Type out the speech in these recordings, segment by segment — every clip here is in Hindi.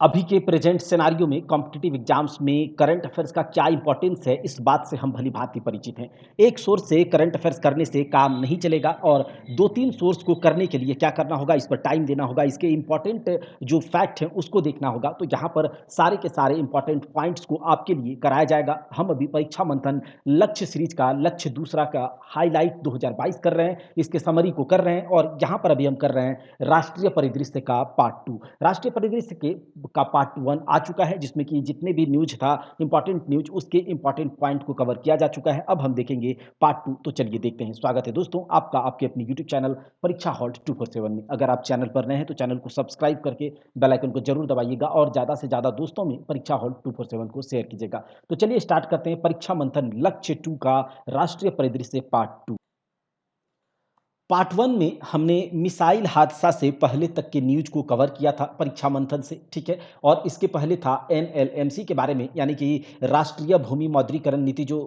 अभी के प्रेजेंट सिनेरियो में कॉम्पिटिटिव एग्जाम्स में करंट अफेयर्स का क्या इंपॉर्टेंस है, इस बात से हम भली-भांति परिचित हैं। एक सोर्स से करंट अफेयर्स करने से काम नहीं चलेगा और 2-3 सोर्स को करने के लिए क्या करना होगा, इस पर टाइम देना होगा, इसके इम्पोर्टेंट जो फैक्ट हैं, उसको देखना होगा। तो यहाँ पर सारे के सारे इम्पोर्टेंट पॉइंट्स को आपके लिए कराया जाएगा। हम अभी परीक्षा मंथन लक्ष्य सीरीज़ का लक्ष्य दूसरा का हाइलाइट 2022 कर रहे हैं, इसके समरी को कर रहे हैं और यहाँ पर अभी हम कर रहे हैं राष्ट्रीय परिदृश्य का पार्ट 2। राष्ट्रीय परिदृश्य के का पार्ट 1 आ चुका है जिसमें कि जितने भी न्यूज़ था, इंपॉर्टेंट न्यूज़ उसके इंपॉर्टेंट पॉइंट को कवर किया जा चुका है। अब हम देखेंगे पार्ट 2 तो चलिए देखते हैं। स्वागत है दोस्तों आपका आपके अपनी यूट्यूब चैनल परीक्षा हॉल्ट 247 में। अगर आप चैनल पर नए हैं तो चैनल को सब्सक्राइब करके बेल आइकन को जरूर दबाइएगा और ज़्यादा से ज़्यादा दोस्तों में परीक्षा हॉल्ट 247 को शेयर कीजिएगा। तो चलिए स्टार्ट करते हैं परीक्षा मंथन लक्ष्य 2 का राष्ट्रीय परिदृश्य पार्ट 2। पार्ट 1 में हमने मिसाइल हादसा से पहले तक के न्यूज़ को कवर किया था परीक्षा मंथन से, ठीक है? और इसके पहले था एनएलएमसी के बारे में, यानी कि राष्ट्रीय भूमि मौद्रीकरण नीति जो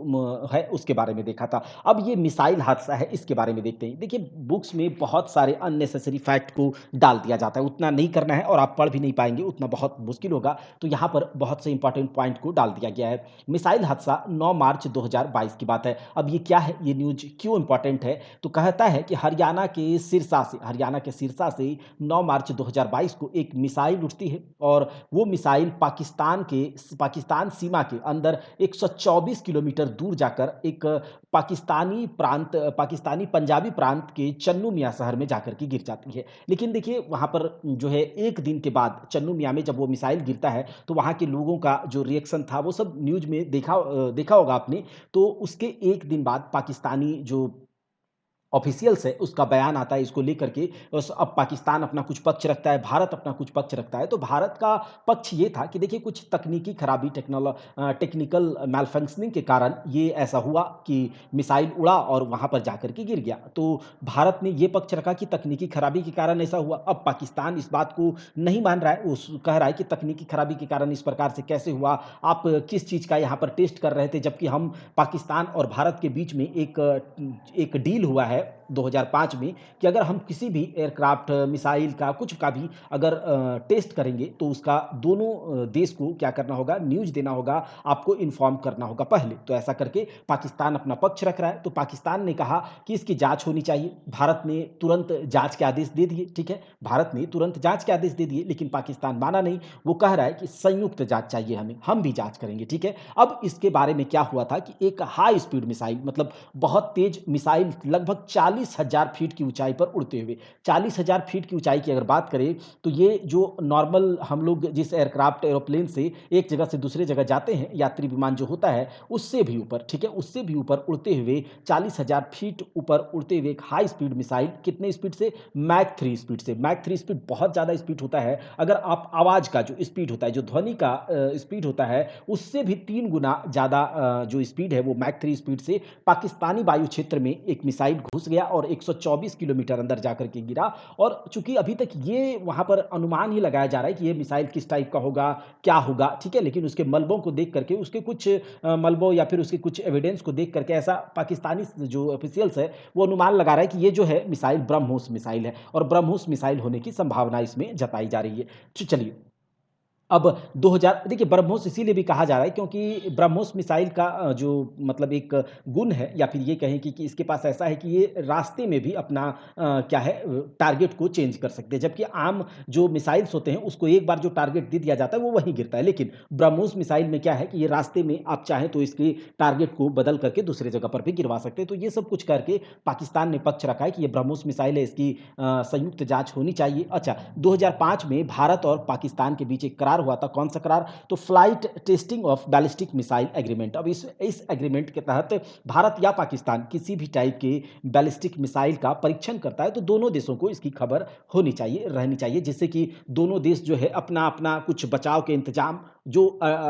है उसके बारे में देखा था। अब ये मिसाइल हादसा है, इसके बारे में देखते हैं। देखिए, बुक्स में बहुत सारे अननेसेसरी फैक्ट को डाल दिया जाता है, उतना नहीं करना है और आप पढ़ भी नहीं पाएँगे, उतना बहुत मुश्किल होगा। तो यहाँ पर बहुत से इंपॉर्टेंट पॉइंट को डाल दिया गया है। मिसाइल हादसा 9 मार्च 2022 की बात है। अब ये क्या है, ये न्यूज़ क्यों इंपॉर्टेंट है? तो कहता है कि हरियाणा के सिरसा से 9 मार्च 2022 को एक मिसाइल उठती है और वो मिसाइल पाकिस्तान सीमा के अंदर 124 किलोमीटर दूर जाकर एक पाकिस्तानी पंजाबी प्रांत के चन्नू मियाँ शहर में जाकर के गिर जाती है। लेकिन देखिए, वहाँ पर जो है 1 दिन के बाद चन्नू मियाँ में जब वो मिसाइल गिरता है तो वहाँ के लोगों का जो रिएक्शन था वो सब न्यूज़ में देखा होगा आपने। तो उसके 1 दिन बाद पाकिस्तानी जो ऑफिशियल्स है, उसका बयान आता है इसको लेकर के। अब पाकिस्तान अपना कुछ पक्ष रखता है, भारत अपना कुछ पक्ष रखता है। तो भारत का पक्ष ये था कि देखिए, कुछ तकनीकी खराबी टेक्निकल मैलफंक्शनिंग के कारण ये ऐसा हुआ कि मिसाइल उड़ा और वहाँ पर जाकर के गिर गया। तो भारत ने ये पक्ष रखा कि तकनीकी खराबी के कारण ऐसा हुआ। अब पाकिस्तान इस बात को नहीं मान रहा है, वो कह रहा है कि तकनीकी खराबी के कारण इस प्रकार से कैसे हुआ? आप किस चीज़ का यहाँ पर टेस्ट कर रहे थे? जबकि हम पाकिस्तान और भारत के बीच में एक डील हुआ है 2005 में कि अगर हम किसी भी एयरक्राफ्ट, मिसाइल का कुछ का भी अगर टेस्ट करेंगे तो उसका दोनों देश को क्या करना होगा, न्यूज़ देना होगा, आपको इन्फॉर्म करना होगा पहले। तो ऐसा करके पाकिस्तान अपना पक्ष रख रहा है। तो पाकिस्तान ने कहा कि इसकी जाँच होनी चाहिए। भारत ने तुरंत जाँच के आदेश दे दिए, ठीक है? भारत ने तुरंत जाँच के आदेश दे दिए, लेकिन पाकिस्तान माना नहीं। वो कह रहा है कि संयुक्त जाँच चाहिए हमें, हम भी जाँच करेंगे, ठीक है? अब इसके बारे में क्या हुआ था कि एक हाई स्पीड मिसाइल, मतलब बहुत तेज मिसाइल, लगभग 40,000 फीट की ऊंचाई पर उड़ते हुए, 40,000 फीट की ऊंचाई की अगर बात करें तो ये जो नॉर्मल हम लोग जिस एयरक्राफ्ट एरोप्लेन से एक जगह से दूसरे जगह जाते हैं, यात्री विमान जो होता है, उससे भी ऊपर, ठीक है, उससे भी ऊपर उड़ते हुए 40,000 फीट ऊपर उड़ते हुए एक हाई स्पीड मिसाइल, कितने स्पीड से? मैक 3 स्पीड से। मैक 3 स्पीड बहुत ज़्यादा स्पीड होता है। अगर आप आवाज़ का जो स्पीड होता है, जो ध्वनि का स्पीड होता है, उससे भी 3 गुना ज़्यादा जो स्पीड है वो मैक 3 स्पीड से पाकिस्तानी वायु क्षेत्र में एक मिसाइल घुस गया और 124 किलोमीटर अंदर जाकर के गिरा। और चूंकि अभी तक ये वहां पर अनुमान ही लगाया जा रहा है कि ये मिसाइल किस टाइप का होगा, क्या होगा, ठीक है, लेकिन उसके मलबों को देख करके, उसके कुछ मलबों या फिर उसके कुछ एविडेंस को देख करके ऐसा पाकिस्तानी जो ऑफिशियल्स है वो अनुमान लगा रहा है कि ये जो है मिसाइल ब्रह्मोस मिसाइल है और ब्रह्मोस मिसाइल होने की संभावना इसमें जताई जा रही है। तो चलिए, अब 2000 देखिए, ब्रह्मोस इसीलिए भी कहा जा रहा है क्योंकि ब्रह्मोस मिसाइल का जो मतलब एक गुण है, या फिर ये कहें कि इसके पास ऐसा है कि ये रास्ते में भी अपना क्या है, टारगेट को चेंज कर सकते हैं। जबकि आम जो मिसाइल्स होते हैं उसको एक बार जो टारगेट दे दिया जाता है वो वहीं गिरता है, लेकिन ब्रह्मोस मिसाइल में क्या है कि ये रास्ते में आप चाहें तो इसके टारगेट को बदल करके दूसरे जगह पर भी गिरवा सकते हैं। तो ये सब कुछ करके पाकिस्तान ने पक्ष रखा है कि ये ब्रह्मोस मिसाइल है, इसकी संयुक्त जांच होनी चाहिए। अच्छा, 2005 में भारत और पाकिस्तान के बीच एक करार हुआ था। कौन सा करार? तो flight testing of ballistic missile agreement. अब इस एग्रीमेंट के तहत भारत या पाकिस्तान किसी भी टाइप के बैलिस्टिक मिसाइल का परीक्षण करता है तो दोनों देशों को इसकी खबर होनी चाहिए, रहनी चाहिए, जिससे कि दोनों देश जो है अपना अपना कुछ बचाव के इंतजाम जो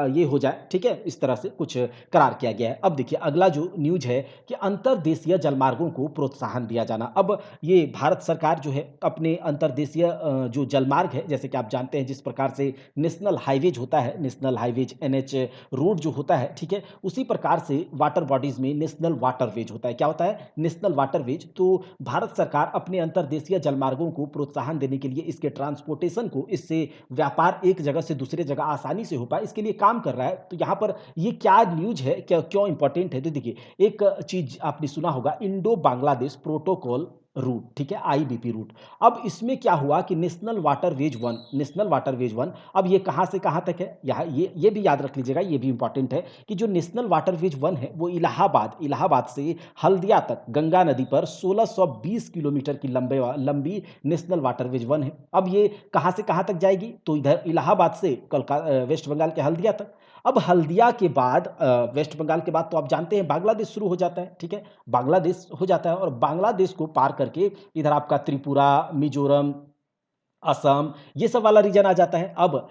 ये हो जाए, ठीक है, इस तरह से कुछ करार किया गया है। अब देखिए, अगला जो न्यूज है कि अंतर्देशीय जलमार्गों को प्रोत्साहन दिया जाना। अब ये भारत सरकार जो है अपने अंतर्देशीय जो जलमार्ग है, जैसे कि आप जानते हैं जिस प्रकार से नेशनल हाईवेज होता है, नेशनल हाईवेज एनएच रोड जो होता है, ठीक है, उसी प्रकार से वाटर बॉडीज में नेशनल वाटरवेज होता है। क्या होता है? National waterways. तो भारत सरकार अपने अंतर्देशीय जलमार्गों को प्रोत्साहन देने के लिए, इसके ट्रांसपोर्टेशन को, इससे व्यापार एक जगह से दूसरे जगह आसानी से हो पाए, इसके लिए काम कर रहा है। तो यहाँ पर ये क्या न्यूज है, क्या क्यों इंपॉर्टेंट है? तो देखिए, एक चीज आपने सुना होगा, इंडो बांग्लादेश प्रोटोकॉल रूट, ठीक है, आईबीपी रूट। अब इसमें क्या हुआ कि नेशनल वाटरवेज वन, अब ये कहां से कहां तक है, यहाँ ये भी याद रख लीजिएगा, ये भी इंपॉर्टेंट है कि जो नेशनल वाटरवेज वन है वो इलाहाबाद से हल्दिया तक गंगा नदी पर 1620 किलोमीटर की लंबी नेशनल वाटरवेज वन है। अब ये कहां से कहां तक जाएगी? तो इधर इलाहाबाद से कोलकाता, वेस्ट बंगाल के हल्दिया तक। अब हल्दिया के बाद वेस्ट बंगाल के बाद तो आप जानते हैं बांग्लादेश शुरू हो जाता है, ठीक है, बांग्लादेश हो जाता है, और बांग्लादेश को पार करके इधर आपका त्रिपुरा, मिजोरम, असम, ये सब वाला रीजन आ जाता है। अब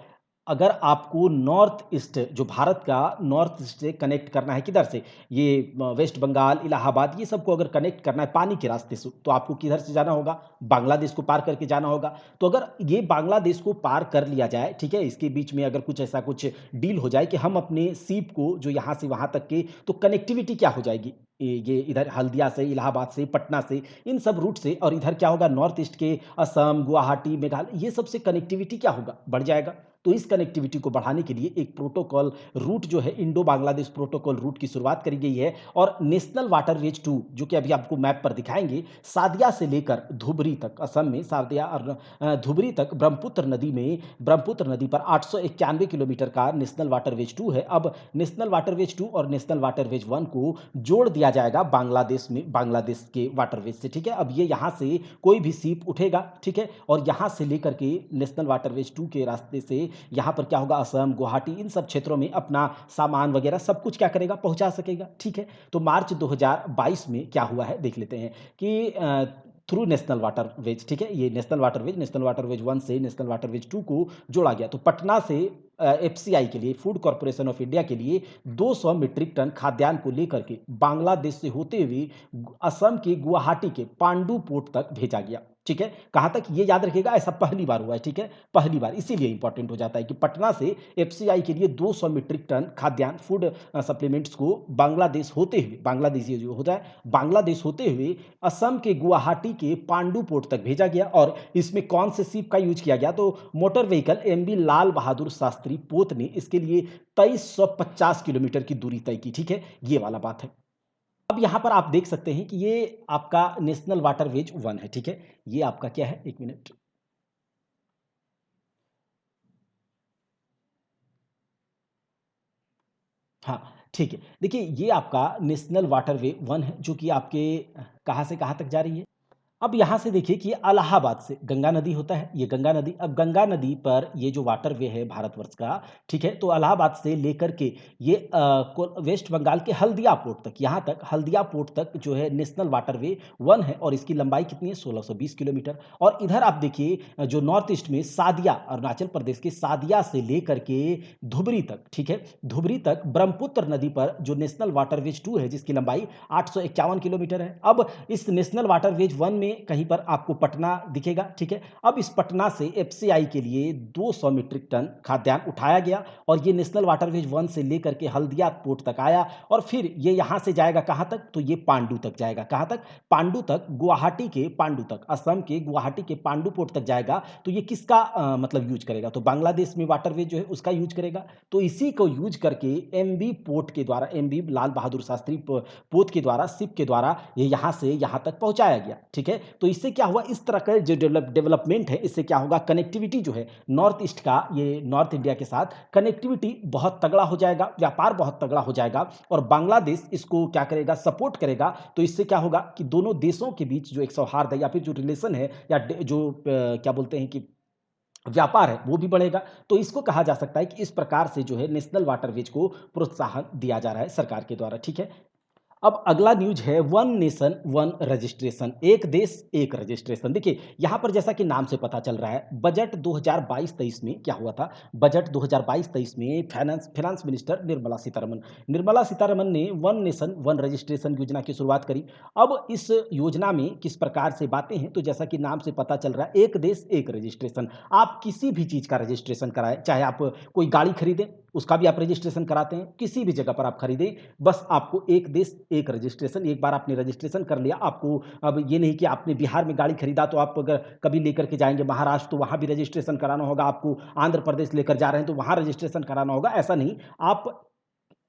अगर आपको नॉर्थ ईस्ट, जो भारत का नॉर्थ ईस्ट से कनेक्ट करना है, किधर से? ये वेस्ट बंगाल, इलाहाबाद, ये सबको अगर कनेक्ट करना है पानी के रास्ते से, तो आपको किधर से जाना होगा? बांग्लादेश को पार करके जाना होगा। तो अगर ये बांग्लादेश को पार कर लिया जाए, ठीक है, इसके बीच में अगर कुछ ऐसा कुछ डील हो जाए कि हम अपने सीप को जो यहाँ से वहाँ तक के, तो कनेक्टिविटी क्या हो जाएगी? ये इधर हल्दिया से, इलाहाबाद से, पटना से, इन सब रूट से, और इधर क्या होगा, नॉर्थ ईस्ट के असम, गुवाहाटी, मेघालय, ये सब से कनेक्टिविटी क्या होगा? बढ़ जाएगा। तो इस कनेक्टिविटी को बढ़ाने के लिए एक प्रोटोकॉल रूट जो है, इंडो बांग्लादेश प्रोटोकॉल रूट की शुरुआत करी गई है। और नेशनल वाटरवेज 2, जो कि अभी आपको मैप पर दिखाएंगे, सादिया से लेकर धुबरी तक, असम में सादिया और धुबरी तक ब्रह्मपुत्र नदी पर 891 किलोमीटर का नेशनल वाटरवेज 2 है। अब नेशनल वाटरवेज 2 और नेशनल वाटरवेज 1 को जोड़ दिया जाएगा बांग्लादेश के वाटरवेज से, ठीक है। अब ये यहाँ से कोई भी सीप उठेगा, ठीक है, और यहाँ से लेकर के नेशनल वाटरवेज 2 के रास्ते से यहाँ पर क्या होगा, असम, गुवाहाटी, इन सब क्षेत्रों में अपना सामान वगैरह सब कुछ क्या करेगा, पहुंचा सकेगा, ठीक है। तो मार्च 2022 में क्या हुआ है देख लेते हैं कि थ्रू नेशनल वाटरवेज, ठीक है, ये नेशनल वाटरवेज 1 से नेशनल वाटरवेज 2 को जोड़ा गया। तो पटना से एफसीआई के लिए, फूड कॉर्पोरेशन ऑफ इंडिया के लिए 200 मीट्रिक टन खाद्यान्न को लेकर के बांग्लादेश से होते हुए असम के गुवाहाटी के पांडु पोर्ट तक भेजा गया, ठीक है। कहां तक? ये याद रखिएगा, ऐसा पहली बार हुआ है, ठीक है, पहली बार, इसीलिए इंपॉर्टेंट हो जाता है कि पटना से एफसीआई के लिए 200 मीट्रिक टन खाद्यान्न, फूड सप्लीमेंट्स को बांग्लादेश ये जो होता है, बांग्लादेश होते हुए असम के गुवाहाटी के पांडु पोर्ट तक भेजा गया। और इसमें कौन से शिप का यूज किया गया? तो motor vehicle MV Lal Bahadur Shastri पोत ने इसके लिए 2350 किलोमीटर की दूरी तय की, ठीक है, ये वाला बात है। अब यहां पर आप देख सकते हैं कि ये आपका नेशनल वाटरवेज 1 है, ठीक है, ये आपका क्या है, एक मिनट, हाँ, ठीक है। देखिए, ये आपका नेशनल वाटरवे 1 है, जो कि आपके कहाँ से कहाँ तक जा रही है? अब यहाँ से देखिए कि इलाहाबाद से गंगा नदी होता है, ये गंगा नदी, अब गंगा नदी पर ये जो वाटरवे है भारतवर्ष का, ठीक है, तो इलाहाबाद से लेकर के ये वेस्ट बंगाल के हल्दिया पोर्ट तक, यहाँ तक हल्दिया पोर्ट तक जो है नेशनल वाटरवे 1 है, और इसकी लंबाई कितनी है? 1620 किलोमीटर। और इधर आप देखिए जो नॉर्थ ईस्ट में सादिया, अरुणाचल प्रदेश के सादिया से लेकर के धुबरी तक, ठीक है, धुबरी तक ब्रह्मपुत्र नदी पर जो नेशनल वाटरवेज 2 है, जिसकी लंबाई 851 किलोमीटर है। अब इस नेशनल वाटरवेज 1 में कहीं पर आपको पटना दिखेगा, ठीक है। अब इस पटना से एफसीआई के लिए 200 मीट्रिक टन खाद्यान्न उठाया गया, और ये नेशनल वाटरवेज 1 से लेकर के हल्दिया पोर्ट तक आया, और फिर ये यहां से जाएगा कहां तक? तो ये पांडु तक जाएगा। कहां तक? पांडु तक, गुवाहाटी के पांडु तक, असम के गुवाहाटी के पांडु पोर्ट तक जाएगा। तो ये किसका मतलब यूज करेगा? तो बांग्लादेश में वाटरवेज जो है उसका यूज करेगा। तो इसी को यूज करके एमबी पोर्ट के द्वारा, एमबी लाल बहादुर शास्त्री पोत के द्वारा, शिप के द्वारा ये यहाँ से यहाँ तक पहुँचाया गया, ठीक है। तो इससे क्या हुआ, इस तरह का जो डेवलपमेंट है, इससे क्या होगा, कनेक्टिविटी जो है नॉर्थ ईस्ट का, ये नॉर्थ इंडिया के साथ कनेक्टिविटी बहुत तगड़ा हो जाएगा, व्यापार बहुत तगड़ा हो जाएगा, और बांग्लादेश इसको क्या करेगा, सपोर्ट करेगा। तो इससे क्या होगा कि दोनों देशों के बीच जो एक सौहार्द है, या फिर जो रिलेशन है, या जो क्या बोलते हैं कि व्यापार है, वो भी बढ़ेगा। तो इसको कहा जा सकता है कि इस प्रकार से जो है नेशनल वाटरवेज को प्रोत्साहन दिया जा रहा है सरकार के द्वारा, ठीक है। अब अगला न्यूज़ है वन नेशन वन रजिस्ट्रेशन, एक देश एक रजिस्ट्रेशन। देखिए, यहाँ पर जैसा कि नाम से पता चल रहा है, बजट 2022-23 में क्या हुआ था? बजट 2022-23 में finance finance minister Nirmala Sitharaman ने वन नेशन वन रजिस्ट्रेशन योजना की शुरुआत करी। अब इस योजना में किस प्रकार से बातें हैं, तो जैसा कि नाम से पता चल रहा है, एक देश एक रजिस्ट्रेशन। आप किसी भी चीज़ का रजिस्ट्रेशन कराएँ, चाहे आप कोई गाड़ी खरीदें, उसका भी आप रजिस्ट्रेशन कराते हैं, किसी भी जगह पर आप खरीदें, बस आपको एक देश एक रजिस्ट्रेशन। एक बार आपने रजिस्ट्रेशन कर लिया, आपको अब ये नहीं कि आपने बिहार में गाड़ी खरीदा तो आप अगर कभी लेकर के जाएँगे महाराष्ट्र तो वहाँ भी रजिस्ट्रेशन कराना होगा, आपको आंध्र प्रदेश लेकर जा रहे हैं तो वहाँ रजिस्ट्रेशन कराना होगा, ऐसा नहीं। आप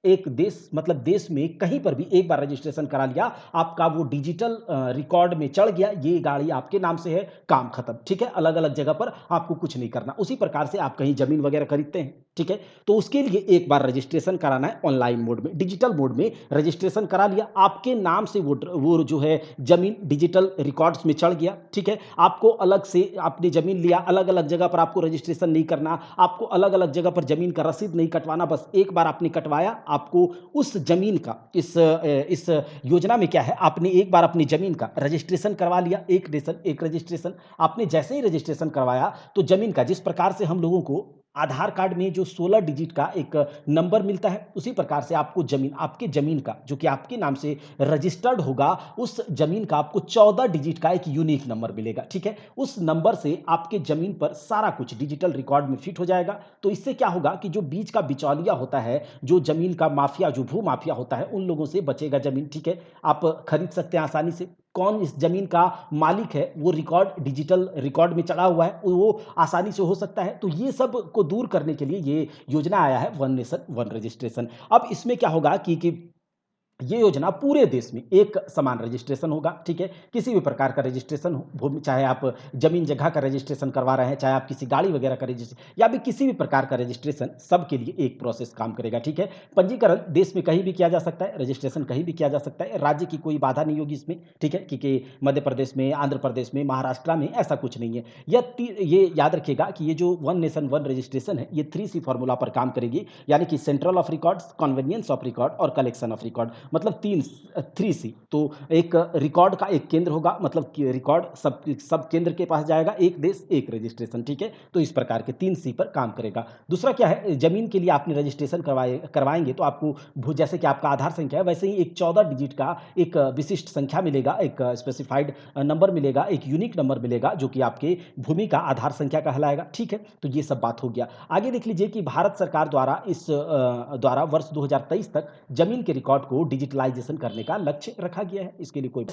एक देश मतलब देश में कहीं पर भी एक बार रजिस्ट्रेशन करा लिया, आपका वो डिजिटल रिकॉर्ड में चढ़ गया, ये गाड़ी आपके नाम से है, काम खत्म, ठीक है? अलग-अलग जगह पर आपको कुछ नहीं करना। उसी प्रकार से आप कहीं ज़मीन वगैरह खरीदते हैं, ठीक है? तो उसके लिए एक बार रजिस्ट्रेशन कराना है ऑनलाइन मोड में, डिजिटल मोड में रजिस्ट्रेशन करा लिया, आपके नाम से वो जो है ज़मीन डिजिटल रिकॉर्ड्स में चढ़ गया, ठीक है? आपको अलग से आपने ज़मीन लिया, अलग-अलग जगह पर आपको रजिस्ट्रेशन नहीं करना, आपको अलग-अलग जगह पर ज़मीन का रसीद नहीं कटवाना, बस एक बार आपने कटवाया, आपको उस ज़मीन का इस योजना में क्या है, आपने एक बार अपनी ज़मीन का रजिस्ट्रेशन करवा लिया, एक नेशन एक रजिस्ट्रेशन। आपने जैसे ही रजिस्ट्रेशन करवाया, तो ज़मीन का जिस प्रकार से हम लोगों को आधार कार्ड में जो 16 डिजिट का एक नंबर मिलता है, उसी प्रकार से आपको ज़मीन आपके ज़मीन का जो कि आपके नाम से रजिस्टर्ड होगा, उस ज़मीन का आपको 14 डिजिट का एक यूनिक नंबर मिलेगा, ठीक है? उस नंबर से आपके ज़मीन पर सारा कुछ डिजिटल रिकॉर्ड में फिट हो जाएगा। तो इससे क्या होगा कि जो बीच का बिचौलिया होता है, जो ज़मीन का माफिया, जो भू माफिया होता है, उन लोगों से बचेगा ज़मीन, ठीक है? आप खरीद सकते हैं आसानी से। कौन इस ज़मीन का मालिक है, वो रिकॉर्ड डिजिटल रिकॉर्ड में चढ़ा हुआ है, वो आसानी से हो सकता है। तो ये सब को दूर करने के लिए ये योजना आया है, वन नेशन वन रजिस्ट्रेशन। अब इसमें क्या होगा कि ये योजना पूरे देश में एक समान रजिस्ट्रेशन होगा, ठीक है? किसी भी प्रकार का रजिस्ट्रेशन हो, भूमि चाहे आप ज़मीन जगह का रजिस्ट्रेशन करवा रहे हैं, चाहे आप किसी गाड़ी वगैरह का या भी किसी भी प्रकार का रजिस्ट्रेशन, सबके लिए एक प्रोसेस काम करेगा, ठीक है? पंजीकरण देश में कहीं भी किया जा सकता है, रजिस्ट्रेशन कहीं भी किया जा सकता है, राज्य की कोई बाधा नहीं होगी इसमें, ठीक है? क्योंकि मध्य प्रदेश में, आंध्र प्रदेश में, महाराष्ट्र में ऐसा कुछ नहीं है। ये याद रखिएगा कि ये जो वन नेशन वन रजिस्ट्रेशन है, ये 3C फॉर्मूला पर काम करेगी, यानी कि central of records, convenience of record और कलेक्शन ऑफ रिकॉर्ड। मतलब 3C। तो एक रिकॉर्ड का एक केंद्र होगा, मतलब कि रिकॉर्ड सब केंद्र के पास जाएगा, एक देश एक रजिस्ट्रेशन, ठीक है? तो इस प्रकार के 3C पर काम करेगा। दूसरा क्या है, ज़मीन के लिए आपने रजिस्ट्रेशन करवाएँगे तो आपको जैसे कि आपका आधार संख्या है, वैसे ही एक 14 डिजिट का एक विशिष्ट संख्या मिलेगा, एक स्पेसिफाइड नंबर मिलेगा, एक यूनिक नंबर मिलेगा, जो कि आपके भूमि का आधार संख्या कहलाएगा, ठीक है? तो ये सब बात हो गया। आगे देख लीजिए कि भारत सरकार द्वारा वर्ष 2023 तक ज़मीन के रिकॉर्ड को डिजिटलाइज़ेशन करने का लक्ष्य रखा गया है। इसके लिए कोई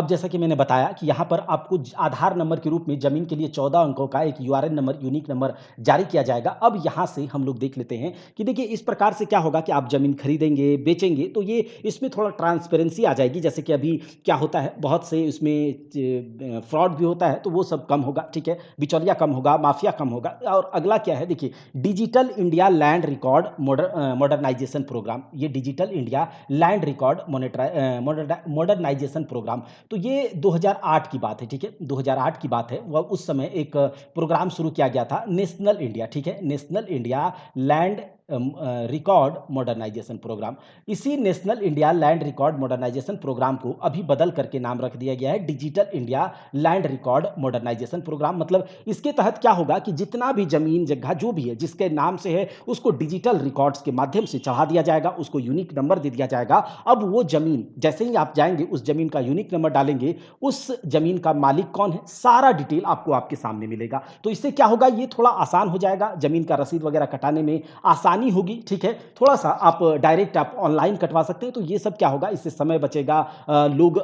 जैसा कि मैंने बताया कि यहाँ पर आपको आधार नंबर के रूप में ज़मीन के लिए 14 अंकों का एक यूआरएन नंबर, यूनिक नंबर जारी किया जाएगा। अब यहाँ से हम लोग देख लेते हैं कि देखिए इस प्रकार से क्या होगा कि आप ज़मीन खरीदेंगे, बेचेंगे, तो ये इसमें थोड़ा ट्रांसपेरेंसी आ जाएगी। जैसे कि अभी क्या होता है, बहुत से इसमें फ्रॉड भी होता है, तो वो सब कम होगा, ठीक है? बिचौलिया कम होगा, माफिया कम होगा। और अगला क्या है, देखिए digital India land record modernization programme. ये digital India land record modernization programme, तो ये 2008 की बात है, ठीक है? 2008 की बात है। वह उस समय एक प्रोग्राम शुरू किया गया था, नेशनल इंडिया, ठीक है? National India land record modernization programme. इसी national India land record modernization programme को अभी बदल करके नाम रख दिया गया है digital India land record modernization programme. मतलब इसके तहत क्या होगा कि जितना भी जमीन जगह जो भी है जिसके नाम से है, उसको डिजिटल रिकॉर्ड्स के माध्यम से चढ़ा दिया जाएगा, उसको यूनिक नंबर दे दिया जाएगा। अब वो जमीन जैसे ही आप जाएंगे, उस जमीन का यूनिक नंबर डालेंगे, उस जमीन का मालिक कौन है, सारा डिटेल आपको आपके सामने मिलेगा। तो इससे क्या होगा, ये थोड़ा आसान हो जाएगा, जमीन का रसीद वगैरह कटाने में आसानी होगी, ठीक है? थोड़ा सा आप डायरेक्ट आप ऑनलाइन कटवा सकते हैं। तो ये सब क्या होगा, इससे समय बचेगा, लोग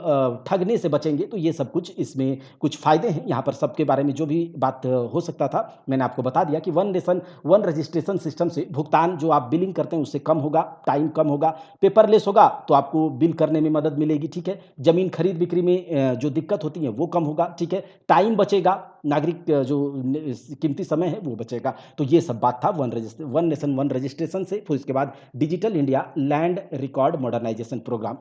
ठगने से बचेंगे। तो ये सब कुछ इसमें कुछ फायदे हैं। यहाँ पर सबके बारे में जो भी बात हो सकता था, मैंने आपको बता दिया कि one nation one registration system से भुगतान जो आप बिलिंग करते हैं उससे कम होगा, टाइम कम होगा, पेपरलेस होगा तो आपको बिल करने में मदद मिलेगी, ठीक है? जमीन खरीद बिक्री में जो दिक्कत होती है वो कम होगा, ठीक है? टाइम बचेगा, नागरिक जो कीमती समय है वो बचेगा। तो ये सब बात था वन नेशन वन रजिस्ट्रेशन से। फिर उसके बाद digital India land record modernization program.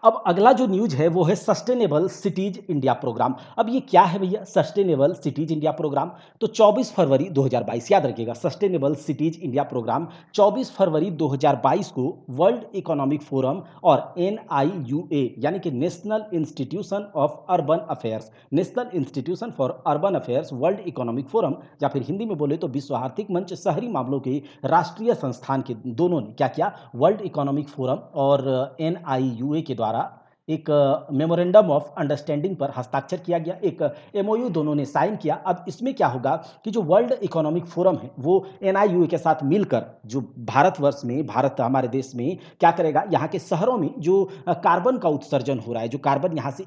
अब अगला जो न्यूज़ है वो है सस्टेनेबल सिटीज इंडिया प्रोग्राम। अब ये क्या है भैया सस्टेनेबल सिटीज इंडिया प्रोग्राम? तो 24 फरवरी 2022 याद रखिएगा सस्टेनेबल सिटीज इंडिया प्रोग्राम 24 फरवरी 2022 को वर्ल्ड इकोनॉमिक फोरम और एनआईयूए यानी कि national institution of urban affairs, national institution for urban affairs world economic forum या फिर हिंदी में बोले तो विश्व आर्थिक मंच शहरी मामलों के राष्ट्रीय संस्थान के दोनों ने क्या किया, वर्ल्ड इकोनॉमिक फोरम और एनआईयूए के द्वारा एक मेमोरेंडम ऑफ अंडरस्टैंडिंग पर हस्ताक्षर किया गया, एक एमओयू दोनों ने साइन किया। अब इसमें क्या होगा कि जो वर्ल्ड इकोनॉमिक फोरम है वो एनआईयूए के साथ मिलकर जो भारतवर्ष में, भारत हमारे देश में क्या करेगा, यहाँ के शहरों में जो कार्बन का उत्सर्जन हो रहा है, जो कार्बन यहाँ से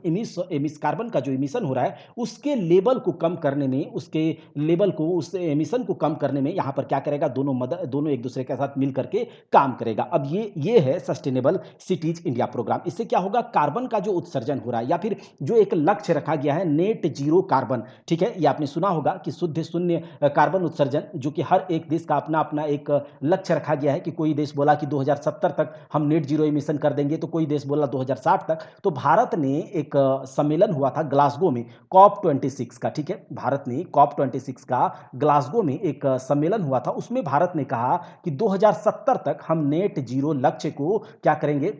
एमिस कार्बन का जो इमिशन हो रहा है उसके लेवल को कम करने में, उसके लेवल को, उस एमिशन को कम करने में यहाँ पर क्या करेगा, दोनों एक दूसरे के साथ मिल करके काम करेगा। अब ये है सस्टेनेबल सिटीज इंडिया प्रोग्राम। इससे क्या होगा, कार्बन का जो उत्सर्जन हो रहा है या फिर जो एक लक्ष्य रखा गया है नेट जीरो कार्बन, ठीक है, ये आपने सुना होगा कि शुद्ध शून्य कार्बन उत्सर्जन, जो कि हर एक देश का अपना अपना एक लक्ष्य रखा गया है कि कोई देश बोला कि 2070 तक हम नेट जीरो एमिशन कर देंगे, तो कोई देश बोला 2060 तक। तो भारत ने एक सम्मेलन हुआ था ग्लासगो में कॉप 26 का, ठीक है, भारत ने कॉप 26 का ग्लासगो में एक सम्मेलन हुआ था, उसमें भारत ने कहा कि 2070 तक हम नेट जीरो लक्ष्य को क्या करेंगे,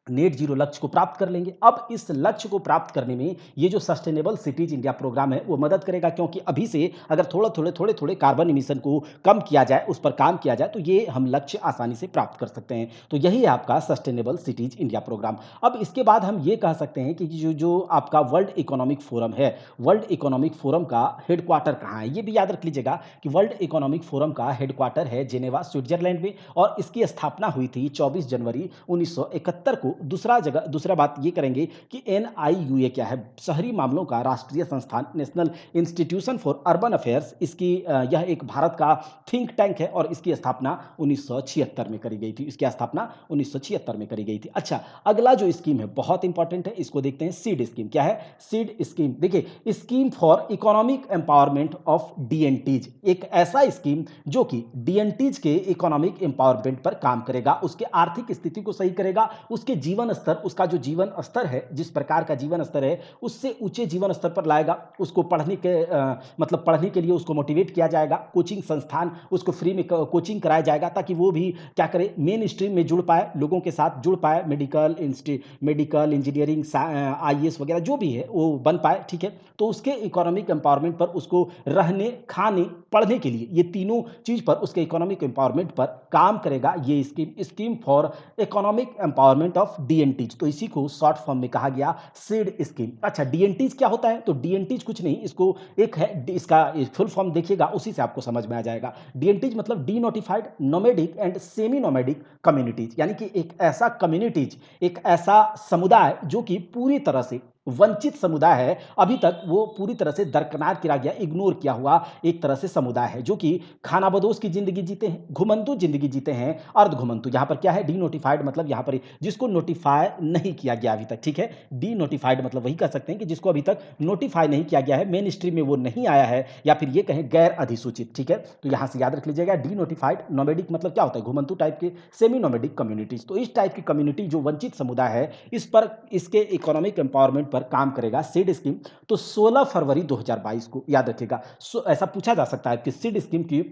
नेट जीरो लक्ष्य को प्राप्त कर लेंगे। अब इस लक्ष्य को प्राप्त करने में ये जो सस्टेनेबल सिटीज इंडिया प्रोग्राम है वो मदद करेगा, क्योंकि अभी से अगर थोड़े कार्बन इमिशन को कम किया जाए, उस पर काम किया जाए, तो ये हम लक्ष्य आसानी से प्राप्त कर सकते हैं। तो यही है आपका सस्टेनेबल सिटीज इंडिया प्रोग्राम। अब इसके बाद हम ये कह सकते हैं कि जो आपका वर्ल्ड इकोनॉमिक फोरम है, वर्ल्ड इकोनॉमिक फोरम का हेडक्वार्टर कहाँ है, ये भी याद रख लीजिएगा कि वर्ल्ड इकोनॉमिक फोरम का हेडक्वार्टर है जेनेवा स्विट्जरलैंड में, और इसकी स्थापना हुई थी 24 जनवरी 1971 को। दूसरा बात ये करेंगे कि एनआईयूए क्या है, शहरी मामलों का राष्ट्रीय संस्थान, national institution for urban affairs, इसकी यह एक भारत का थिंक टैंक है और इसकी स्थापना 1976 में करी गई थी, इसकी स्थापना 1976 में करी गई थी। अच्छा, अगला जो स्कीम है बहुत इंपॉर्टेंट है, इसको देखते हैं, सीड स्कीम। क्या है सीड स्कीम? देखिए, scheme for economic empowerment of DNTs, एक ऐसा स्कीम जो कि डीएनटीज के इकोनॉमिक एम्पावरमेंट पर काम करेगा, उसके आर्थिक स्थिति को सही करेगा, उसके जीवन स्तर, उसका जो जीवन स्तर है, जिस प्रकार का जीवन स्तर है उससे ऊंचे जीवन स्तर पर लाएगा, उसको मतलब पढ़ने के लिए उसको मोटिवेट किया जाएगा, कोचिंग संस्थान उसको फ्री में कोचिंग कराया जाएगा ताकि वो भी क्या करे, मेन स्ट्रीम में जुड़ पाए, लोगों के साथ जुड़ पाए, मेडिकल इंजीनियरिंग आईएएस वगैरह जो भी है वो बन पाए, ठीक है। तो उसके इकोनॉमिक एम्पावरमेंट पर, उसको रहने, खाने, पढ़ने के लिए, ये तीनों चीज पर उसके इकोनॉमिक एम्पावरमेंट पर काम करेगा ये scheme for economic empowerment of DNTs. तो इसी को शॉर्ट फॉर्म में कहा गया सीड स्कीम। अच्छा, डीएनटीज क्या होता है? तो डीएनटीज कुछ नहीं, इसको एक है, इसका फुल फॉर्म देखिएगा उसी से आपको समझ में आ जाएगा। डीएनटीज मतलब D notified nomadic and semi nomadic communities, यानी कि एक ऐसा कम्युनिटीज, एक ऐसा समुदाय जो कि पूरी तरह से वंचित समुदाय है, अभी तक वो पूरी तरह से दरकिनार किया गया, इग्नोर किया हुआ एक तरह से समुदाय है, जो कि खानाबदोश की जिंदगी जीते हैं, घुमंतु जिंदगी जीते हैं, अर्ध घुमंतु। यहां पर क्या है, डी नोटिफाइड मतलब यहां पर जिसको नोटिफाई नहीं किया गया अभी तक, ठीक है। डी नोटिफाइड मतलब वही कह सकते हैं कि जिसको अभी तक नोटिफाई नहीं किया गया है, मेन स्ट्रीम में वो नहीं आया है, या फिर ये कहें गैर अधिसूचित, ठीक है। तो यहां से याद रख लीजिएगा, डी नोटिफाइड नोमैडिक मतलब क्या होता है, घुमंतु टाइप के, सेमी नोमैडिक कम्युनिटीज। तो इस टाइप की कम्युनिटी जो वंचित समुदाय है, इस पर, इसके इकोनॉमिक एम्पावरमेंट पर काम करेगा सीड स्कीम। तो 16 फरवरी 2022 को याद रखिएगा, ऐसा पूछा जा सकता है कि सीड स्कीम की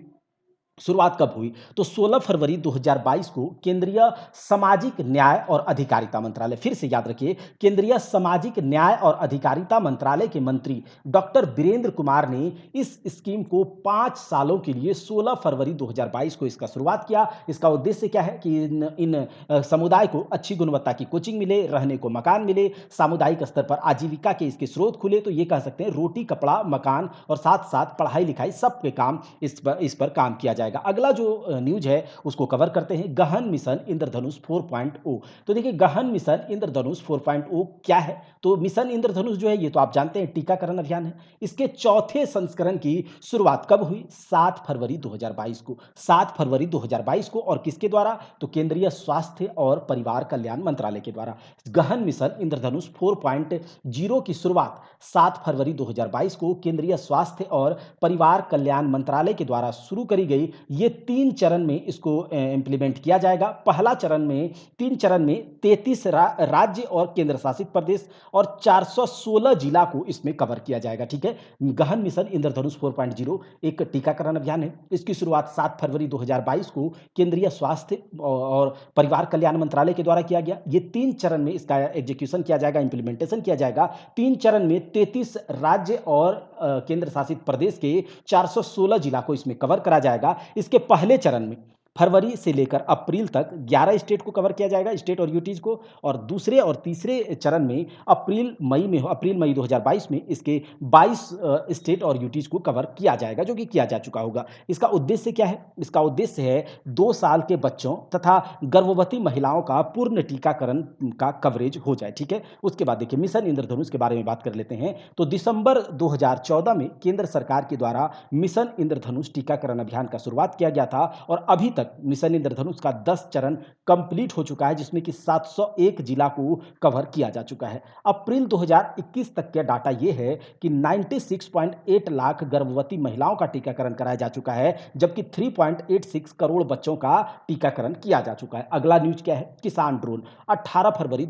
शुरुआत कब हुई? तो 16 फरवरी 2022 को केंद्रीय सामाजिक न्याय और अधिकारिता मंत्रालय, फिर से याद रखिए, केंद्रीय सामाजिक न्याय और अधिकारिता मंत्रालय के मंत्री डॉक्टर वीरेंद्र कुमार ने इस स्कीम को 5 सालों के लिए 16 फरवरी 2022 को इसका शुरुआत किया। इसका उद्देश्य क्या है कि इन समुदाय को अच्छी गुणवत्ता की कोचिंग मिले, रहने को मकान मिले, सामुदायिक स्तर पर आजीविका के इसके स्रोत खुले। तो ये कह सकते हैं रोटी, कपड़ा, मकान और साथ साथ पढ़ाई लिखाई सब पे काम, इस पर काम किया जाएगा। अगला जो न्यूज है उसको कवर करते हैं, गहन मिशन इंद्रधनुष 4.0। तो देखिए, गहन मिशन इंद्रधनुष 4.0 क्या है? तो मिशन इंद्रधनुष जो है ये तो आप जानते हैं टीकाकरण अभियान है। इसके चौथे संस्करण की शुरुआत कब हुई? 7 फरवरी 2022 को, 7 फरवरी 2022 को। और किसके द्वारा? तो केंद्रीय स्वास्थ्य और परिवार कल्याण मंत्रालय के द्वारा गहन मिशन इंद्रधनुष 4.0 की शुरुआत 7 फरवरी 2022 को केंद्रीय स्वास्थ्य और परिवार कल्याण मंत्रालय के द्वारा शुरू करी गई ये 3 चरण में इसको इम्प्लीमेंट किया जाएगा। पहला चरण में 3 चरण में 33 राज्य और केंद्र शासित प्रदेश और 416 जिला को इसमें कवर किया जाएगा, ठीक है? गहन मिशन इंद्रधनुष 4.0 एक टीकाकरण अभियान है। इसकी शुरुआत 7 फरवरी 2022 को केंद्रीय स्वास्थ्य और परिवार कल्याण मंत्रालय के द्वारा किया गया। ये 3 चरण में इसका एग्जीक्यूशन किया जाएगा, इम्प्लीमेंटेशन किया जाएगा। 3 चरण में 33 राज्य और केंद्र शासित प्रदेश के 416 जिला को इसमें कवर करा जाएगा। इसके पहले चरण में फरवरी से लेकर अप्रैल तक 11 स्टेट को कवर किया जाएगा, स्टेट और यूटीज को, और दूसरे और तीसरे चरण में अप्रैल मई 2022 में इसके 22 स्टेट और यूटीज को कवर किया जाएगा, जो कि किया जा चुका होगा। इसका उद्देश्य क्या है? इसका उद्देश्य है 2 साल के बच्चों तथा गर्भवती महिलाओं का पूर्ण टीकाकरण का कवरेज हो जाए, ठीक है? उसके बाद देखिए मिशन इंद्रधनुष के बारे में बात कर लेते हैं। तो दिसंबर 2014 में केंद्र सरकार के द्वारा मिशन इंद्रधनुष टीकाकरण अभियान का शुरुआत किया गया था और अभी तक मिशन इंद्रधनुष का 10 चरण कंप्लीट हो चुका है, जिसमें कि 701 जिला को कवर किया जा चुका है। अप्रैल 2021 तक का डाटा यह है कि 96.8 लाख गर्भवती महिलाओं का टीकाकरण कराया जा चुका है, जबकि 3.86 करोड़ बच्चों का टीकाकरण किया जा चुका है। अगला न्यूज क्या है? किसान ड्रोन। 18 फरवरी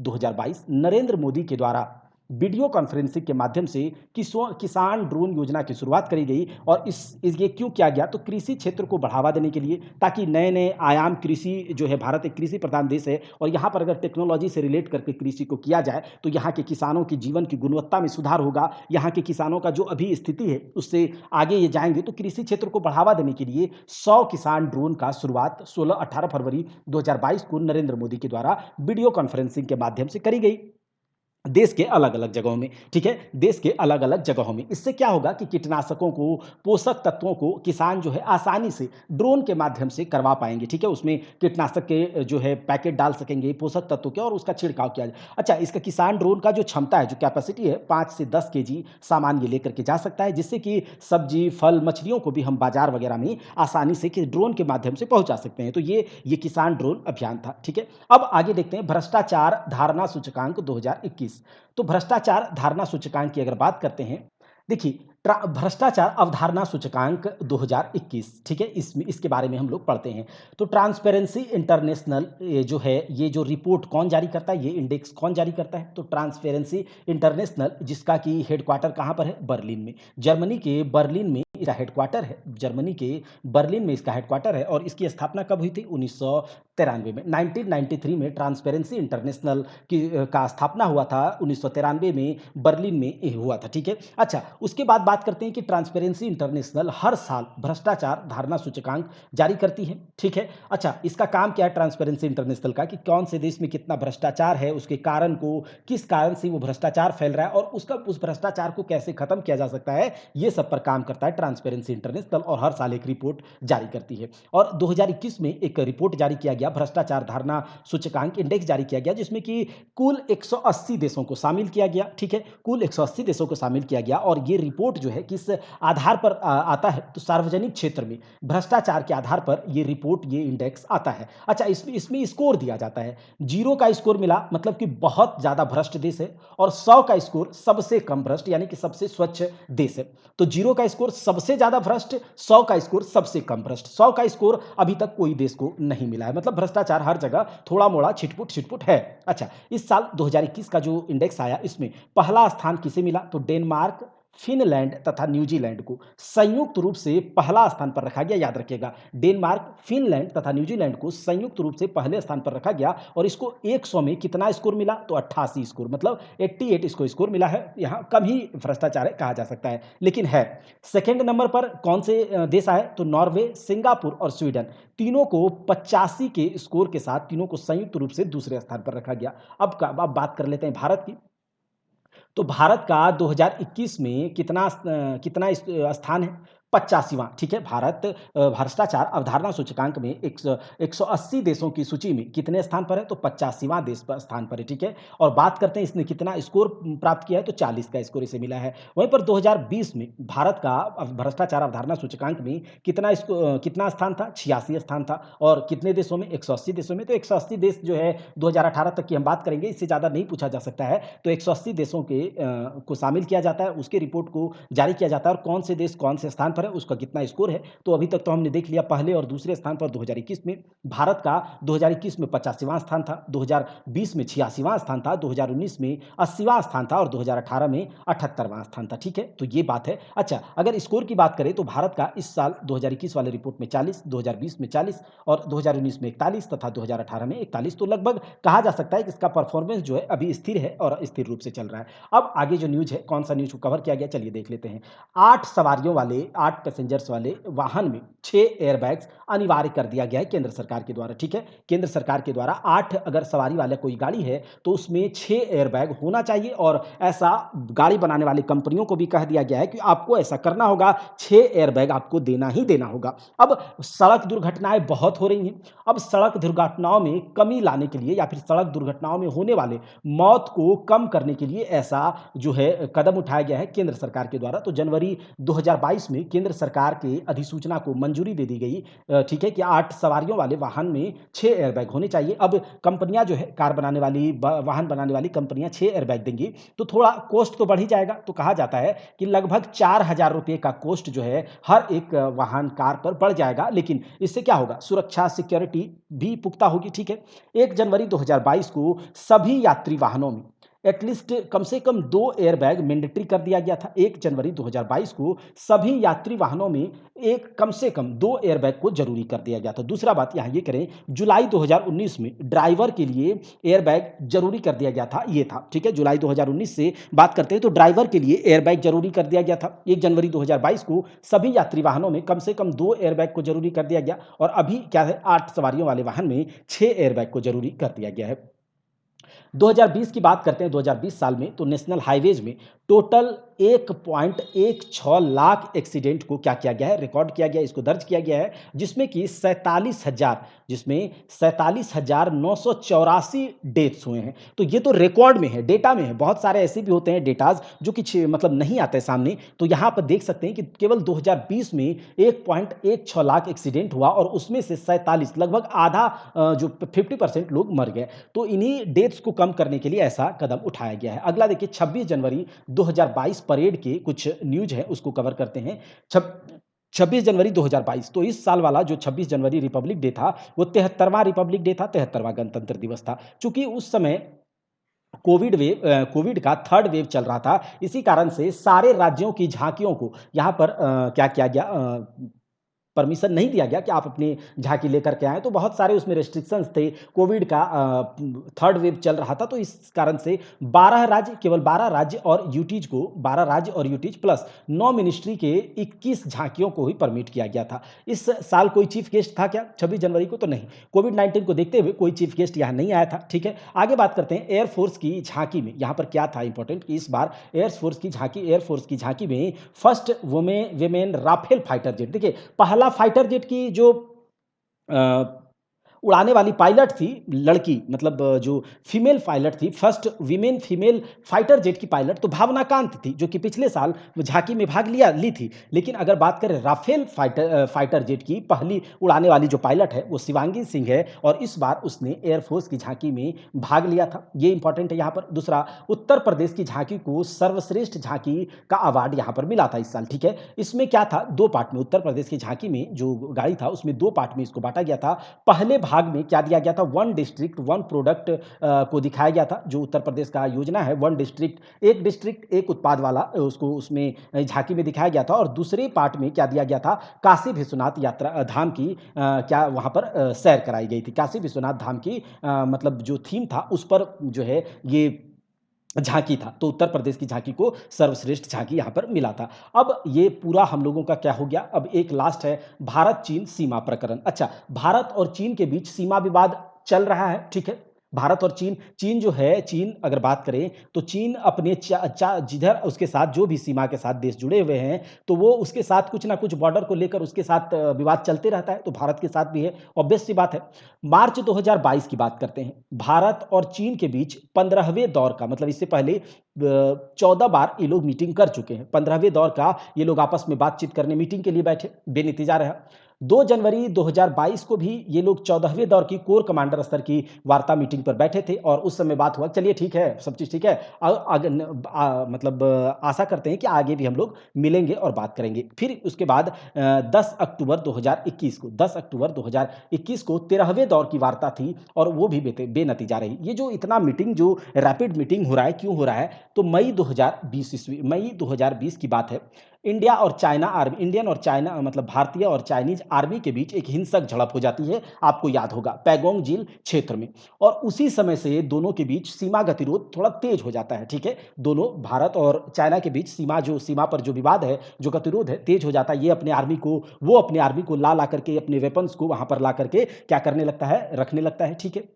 2022 नरेंद्र मोदी के द्वारा वीडियो कॉन्फ्रेंसिंग के माध्यम से किसान ड्रोन योजना की शुरुआत करी गई। और ये क्यों किया गया? तो कृषि क्षेत्र को बढ़ावा देने के लिए, ताकि नए नए आयाम, कृषि जो है, भारत एक कृषि प्रधान देश है और यहाँ पर अगर टेक्नोलॉजी से रिलेट करके कृषि को किया जाए तो यहाँ के किसानों की जीवन की गुणवत्ता में सुधार होगा। यहाँ के किसानों का जो अभी स्थिति है उससे आगे ये जाएंगे। तो कृषि क्षेत्र को बढ़ावा देने के लिए 100 किसान ड्रोन का शुरुआत 18 फरवरी 2022 को नरेंद्र मोदी के द्वारा वीडियो कॉन्फ्रेंसिंग के माध्यम से करी गई, देश के अलग अलग जगहों में, ठीक है? देश के अलग अलग जगहों में। इससे क्या होगा कि कीटनाशकों को, पोषक तत्वों को किसान जो है आसानी से ड्रोन के माध्यम से करवा पाएंगे, ठीक है? उसमें कीटनाशक के जो है पैकेट डाल सकेंगे, पोषक तत्वों के, और उसका छिड़काव किया जाए। अच्छा, इसका किसान ड्रोन का जो क्षमता है, जो कैपेसिटी है, 5 से 10 केजी सामान ये लेकर के जा सकता है, जिससे कि सब्जी, फल, मछलियों को भी हम बाजार वगैरह में आसानी से ड्रोन के माध्यम से पहुंचा सकते हैं। तो ये किसान ड्रोन अभियान था, ठीक है? अब आगे देखते हैं भ्रष्टाचार धारणा सूचकांक 2021। तो भ्रष्टाचार धारणा सूचकांक की अगर बात करते हैं, देखिए भ्रष्टाचार अवधारणा सूचकांक 2021, ठीक है? इसके बारे में हम लोग पढ़ते हैं। तो ट्रांसपेरेंसी इंटरनेशनल जो है, ये जो रिपोर्ट कौन जारी करता है, ये इंडेक्स कौन जारी करता है? तो ट्रांसपेरेंसी इंटरनेशनल, जिसका कि हेडक्वार्टर कहाँ पर है? बर्लिन में, जर्मनी के बर्लिन में इसका हेडक्वार्टर है। जर्मनी के बर्लिन में इसका हेडक्वार्टर है। और इसकी स्थापना कब हुई थी? 1993 में। 1993 में ट्रांसपेरेंसी इंटरनेशनल का स्थापना हुआ था, 1993 में बर्लिन में हुआ था, ठीक है? अच्छा, उसके बाद बात करते हैं कि ट्रांसपेरेंसी इंटरनेशनल हर साल भ्रष्टाचार धारणा सूचकांक जारी करती है, ठीक है? अच्छा, इसका काम क्या है ट्रांसपेरेंसी इंटरनेशनल का? कि कौन से देश में कितना भ्रष्टाचार है, उसके कारण को, किस कारण से वो भ्रष्टाचार फैल रहा है और उस भ्रष्टाचार को कैसे खत्म किया जा सकता है, ये सब पर काम करता है ट्रांसपेरेंसी इंटरनेशनल, और हर साल एक रिपोर्ट जारी करती है। और 2021 में एक रिपोर्ट जारी किया गया, भ्रष्टाचार धारणा सूचकांक इंडेक्स जारी किया गया, जिसमें कि कुल 180 देशों को शामिल किया गया, ठीक है? कुल 180 देशों को शामिल किया गया। और ये रिपोर्ट जो है किस आधार पर आता है? तो सार्वजनिक क्षेत्र में भ्रष्टाचार के आधार पर ये रिपोर्ट, ये इंडेक्स आता है। अच्छा, इसमें स्कोर दिया जाता है। 0 का स्कोर मिला मतलब कि बहुत ज्यादा भ्रष्ट देश है, और 100 का स्कोर सबसे कम भ्रष्ट, यानी कि सबसे स्वच्छ देश है। तो 0 का स्कोर सबसे ज्यादा भ्रष्ट, 100 का स्कोर सबसे कम भ्रष्ट। 100 का स्कोर अभी तक कोई देश को नहीं मिला है, मतलब भ्रष्टाचार हर जगह थोड़ा मोड़ा छिटपुट है। अच्छा, इस साल 2021 का जो इंडेक्स आया, इसमें पहला स्थान किसे मिला? तो डेनमार्क, फिनलैंड तथा न्यूजीलैंड को संयुक्त रूप से पहला स्थान पर रखा गया। याद रखिएगा, डेनमार्क, फिनलैंड तथा न्यूजीलैंड को संयुक्त रूप से पहले स्थान पर रखा गया। और इसको 100 में कितना स्कोर मिला? तो 88 स्कोर, मतलब 88 इसको स्कोर मिला है। यहाँ कम ही भ्रष्टाचार है कहा जा सकता है, लेकिन है। सेकेंड नंबर पर कौन से देश आए? तो नॉर्वे, सिंगापुर और स्वीडन, तीनों को 85 के स्कोर के साथ तीनों को संयुक्त रूप से दूसरे स्थान पर रखा गया। अब बात कर लेते हैं भारत की। तो भारत का 2021 में कितना स्थान है? 85वां, ठीक है? भारत भ्रष्टाचार अवधारणा सूचकांक में 180 देशों की सूची में कितने स्थान पर है? तो 85वां देश पर स्थान पर है, ठीक है? और बात करते हैं इसने कितना स्कोर प्राप्त किया है, तो 40 का स्कोर इसे मिला है। वहीं पर 2020 में भारत का भ्रष्टाचार अवधारणा सूचकांक में कितना स्थान था? 86 स्थान था। और कितने देशों में? 180 देशों में। तो 180 देश जो है 2018 तक की हम बात करेंगे, इससे ज़्यादा नहीं पूछा जा सकता है। तो 180 देशों को शामिल किया जाता है, उसके रिपोर्ट को जारी किया जाता है, और कौन से देश कौन से स्थान पर नंबर है, उसका कितना स्कोर है। तो अभी तक तो हमने देख लिया पहले और दूसरे स्थान पर 2021 में भारत का 2021 में 85वां स्थान था, 2020 में 86वां स्थान था, 2019 में 80वां स्थान था और 2018 में 78वां स्थान था। ठीक है, तो ये बात है। अच्छा, अगर स्कोर की बात करें तो भारत का इस साल 2021 वाले रिपोर्ट में 40, 2020 में 40 और 2019 में 41 तथा 2018 में 41, तो लगभग कहा जा सकता है कि इसका परफॉर्मेंस जो है अभी स्थिर है और स्थिर रूप से चल रहा है। अब आगे जो न्यूज़ है, कौन सा न्यूज़ को कवर किया गया, चलिए देख लेते हैं। 8 सवारियों वाले, 8 पैसेंजर्स वाले वाहन में 6 एयरबैग्स अनिवार्य कर दिया गया है केंद्र सरकार के द्वारा। ठीक है, केंद्र सरकार के द्वारा 8 अगर सवारी वाला कोई गाड़ी है तो उसमें 6 एयरबैग होना चाहिए और ऐसा गाड़ी बनाने वाली कंपनियों को भी कह दिया गया है कि आपको ऐसा करना होगा, 6 एयरबैग आपको देना ही देना होगा। अब सड़क दुर्घटनाएं बहुत हो रही हैं। अब सड़क दुर्घटनाओं में कमी लाने के लिए या फिर सड़क दुर्घटनाओं में होने वाले मौत को कम करने के लिए ऐसा जो है कदम उठाया गया है केंद्र सरकार के द्वारा। तो जनवरी 2022 में केंद्र सरकार के अधिसूचना को मंजूरी दे दी गई, ठीक है, कि 8 सवारियों वाले वाहन में 6 एयरबैग होने चाहिए। अब कंपनियां जो है कार बनाने वाली, वाहन बनाने वाली कंपनियां 6 एयरबैग देंगी तो थोड़ा कॉस्ट तो बढ़ ही जाएगा। तो कहा जाता है कि लगभग 4,000 रुपए का कॉस्ट जो है हर एक वाहन कार पर बढ़ जाएगा, लेकिन इससे क्या होगा, सुरक्षा सिक्योरिटी भी पुख्ता होगी। ठीक है, 1 जनवरी 2022 को सभी यात्री वाहनों में एटलीस्ट कम से कम 2 एयरबैग मैंडेटरी कर दिया गया था। 1 जनवरी 2022 को सभी यात्री वाहनों में एक कम से कम 2 एयरबैग को जरूरी कर दिया गया था। दूसरा बात यहाँ ये करें, जुलाई 2019 में ड्राइवर के लिए एयरबैग जरूरी कर दिया गया था, ये था। ठीक है, जुलाई 2019 से बात करते हैं तो ड्राइवर के लिए एयरबैग जरूरी कर दिया गया था। 1 जनवरी 2022 को सभी यात्री वाहनों में कम से कम 2 एयरबैग को जरूरी कर दिया गया और अभी क्या है, 8 सवारियों वाले वाहन में 6 एयरबैग को जरूरी कर दिया गया है। 2020 की बात करते हैं, 2020 साल में तो नेशनल हाईवेज में टोटल 1.16 लाख एक्सीडेंट को क्या किया गया है, रिकॉर्ड किया गया है, इसको दर्ज किया गया है, जिसमें कि 47,984 डेथ्स हुए हैं। तो ये तो रिकॉर्ड में है, डेटा में है। बहुत सारे ऐसे भी होते हैं डेटाज जो कि मतलब नहीं आते सामने। तो यहाँ पर देख सकते हैं कि केवल 2020 में 1.16 लाख एक्सीडेंट हुआ और उसमें से 47, लगभग आधा, जो 50% लोग मर गए। तो इन्हीं डेथ्स को कम करने के लिए ऐसा कदम उठाया गया है। अगला देखिए, 26 जनवरी 2022 परेड के कुछ न्यूज है, उसको कवर करते हैं। 26 जनवरी 2022, तो इस साल वाला जो 26 जनवरी रिपब्लिक डे था वो 73वां रिपब्लिक डे था, 73वां गणतंत्र दिवस था। चूंकि उस समय कोविड का थर्ड वेव चल रहा था, इसी कारण से सारे राज्यों की झांकियों को यहाँ पर क्या किया गया, परमिशन नहीं दिया गया कि आप अपनी झांकी लेकर के आएँ, तो बहुत सारे उसमें रिस्ट्रिक्शंस थे। कोविड का थर्ड वेव चल रहा था, तो इस कारण से 12 राज्य, केवल 12 राज्य और यूटीज को, 12 राज्य और यूटीज प्लस 9 मिनिस्ट्री के 21 झांकियों को ही परमिट किया गया था। इस साल कोई चीफ गेस्ट था क्या 26 जनवरी को? तो नहीं, कोविड-19 को देखते हुए कोई चीफ गेस्ट यहाँ नहीं आया था। ठीक है, आगे बात करते हैं एयरफोर्स की झांकी में। यहाँ पर क्या था इंपॉर्टेंट कि इस बार एयरफोर्स की झांकी में first women Rafale fighter jet, देखिए पहला फाइटर जेट की जो अ, उड़ाने वाली पायलट थी, लड़की, मतलब जो फीमेल पायलट थी, फर्स्ट फीमेल फाइटर जेट की पायलट तो भावना कांत थी, जो कि पिछले साल झांकी में भाग ली थी। लेकिन अगर बात करें राफेल फाइटर जेट की पहली उड़ाने वाली जो पायलट है वो शिवांगी सिंह है और इस बार उसने एयरफोर्स की झांकी में भाग लिया था। ये इंपॉर्टेंट है यहाँ पर। दूसरा, उत्तर प्रदेश की झांकी को सर्वश्रेष्ठ झांकी का अवार्ड यहाँ पर मिला था इस साल। ठीक है, इसमें क्या था, 2 पार्ट में, उत्तर प्रदेश की झांकी में जो गाड़ी था उसमें 2 पार्ट में इसको बांटा गया था। पहले भाग में क्या दिया गया था, वन डिस्ट्रिक्ट वन प्रोडक्ट को दिखाया गया था। जो उत्तर प्रदेश का योजना है, वन डिस्ट्रिक्ट एक उत्पाद वाला, उसको उसमें झांकी में दिखाया गया था। और दूसरे पार्ट में क्या दिया गया था, काशी विश्वनाथ यात्रा धाम की क्या वहां पर सैर कराई गई थी। काशी विश्वनाथ धाम की मतलब जो थीम था उस पर जो है ये झांकी था। तो उत्तर प्रदेश की झांकी को सर्वश्रेष्ठ झांकी यहां पर मिला था। अब ये पूरा हम लोगों का क्या हो गया। अब एक लास्ट है, भारत चीन सीमा प्रकरण। अच्छा, भारत और चीन के बीच सीमा विवाद चल रहा है। ठीक है, भारत और चीन जो है, चीन अगर बात करें तो चीन अपने जिधर उसके साथ जो भी सीमा के साथ देश जुड़े हुए हैं तो वो उसके साथ कुछ ना कुछ बॉर्डर को लेकर उसके साथ विवाद चलते रहता है। तो भारत के साथ भी है, ऑब्वियस सी बात है। मार्च 2022 की बात करते हैं, भारत और चीन के बीच 15वें दौर का, मतलब इससे पहले 14 बार ये लोग मीटिंग कर चुके हैं। 15वें दौर का ये लोग आपस में बातचीत करने मीटिंग के लिए बैठे, बेनतीजा रहा। 2 जनवरी 2022 को भी ये लोग 14वें दौर की कोर कमांडर स्तर की वार्ता मीटिंग पर बैठे थे और उस समय बात हुआ, चलिए ठीक है, सब चीज़ ठीक है। मतलब आशा करते हैं कि आगे भी हम लोग मिलेंगे और बात करेंगे। फिर उसके बाद 10 अक्टूबर 2021 को 10 अक्टूबर 2021 को 13वें दौर की वार्ता थी और वो भी बेनतीजा रही। ये जो इतना मीटिंग जो रैपिड मीटिंग हो रहा है, क्यों हो रहा है? तो मई 2020 की बात है। इंडियन और चाइना मतलब भारतीय और चाइनीज़ आर्मी के बीच एक हिंसक झड़प हो जाती है, आपको याद होगा, पैगोंग झील क्षेत्र में। और उसी समय से दोनों के बीच सीमा गतिरोध थोड़ा तेज हो जाता है, ठीक है? दोनों भारत और चाइना के बीच सीमा पर जो विवाद है, जो गतिरोध है, तेज हो जाता है। वो अपने आर्मी को ला करके अपने वेपन्स को वहाँ पर ला करके क्या करने लगता है, रखने लगता है, ठीक है?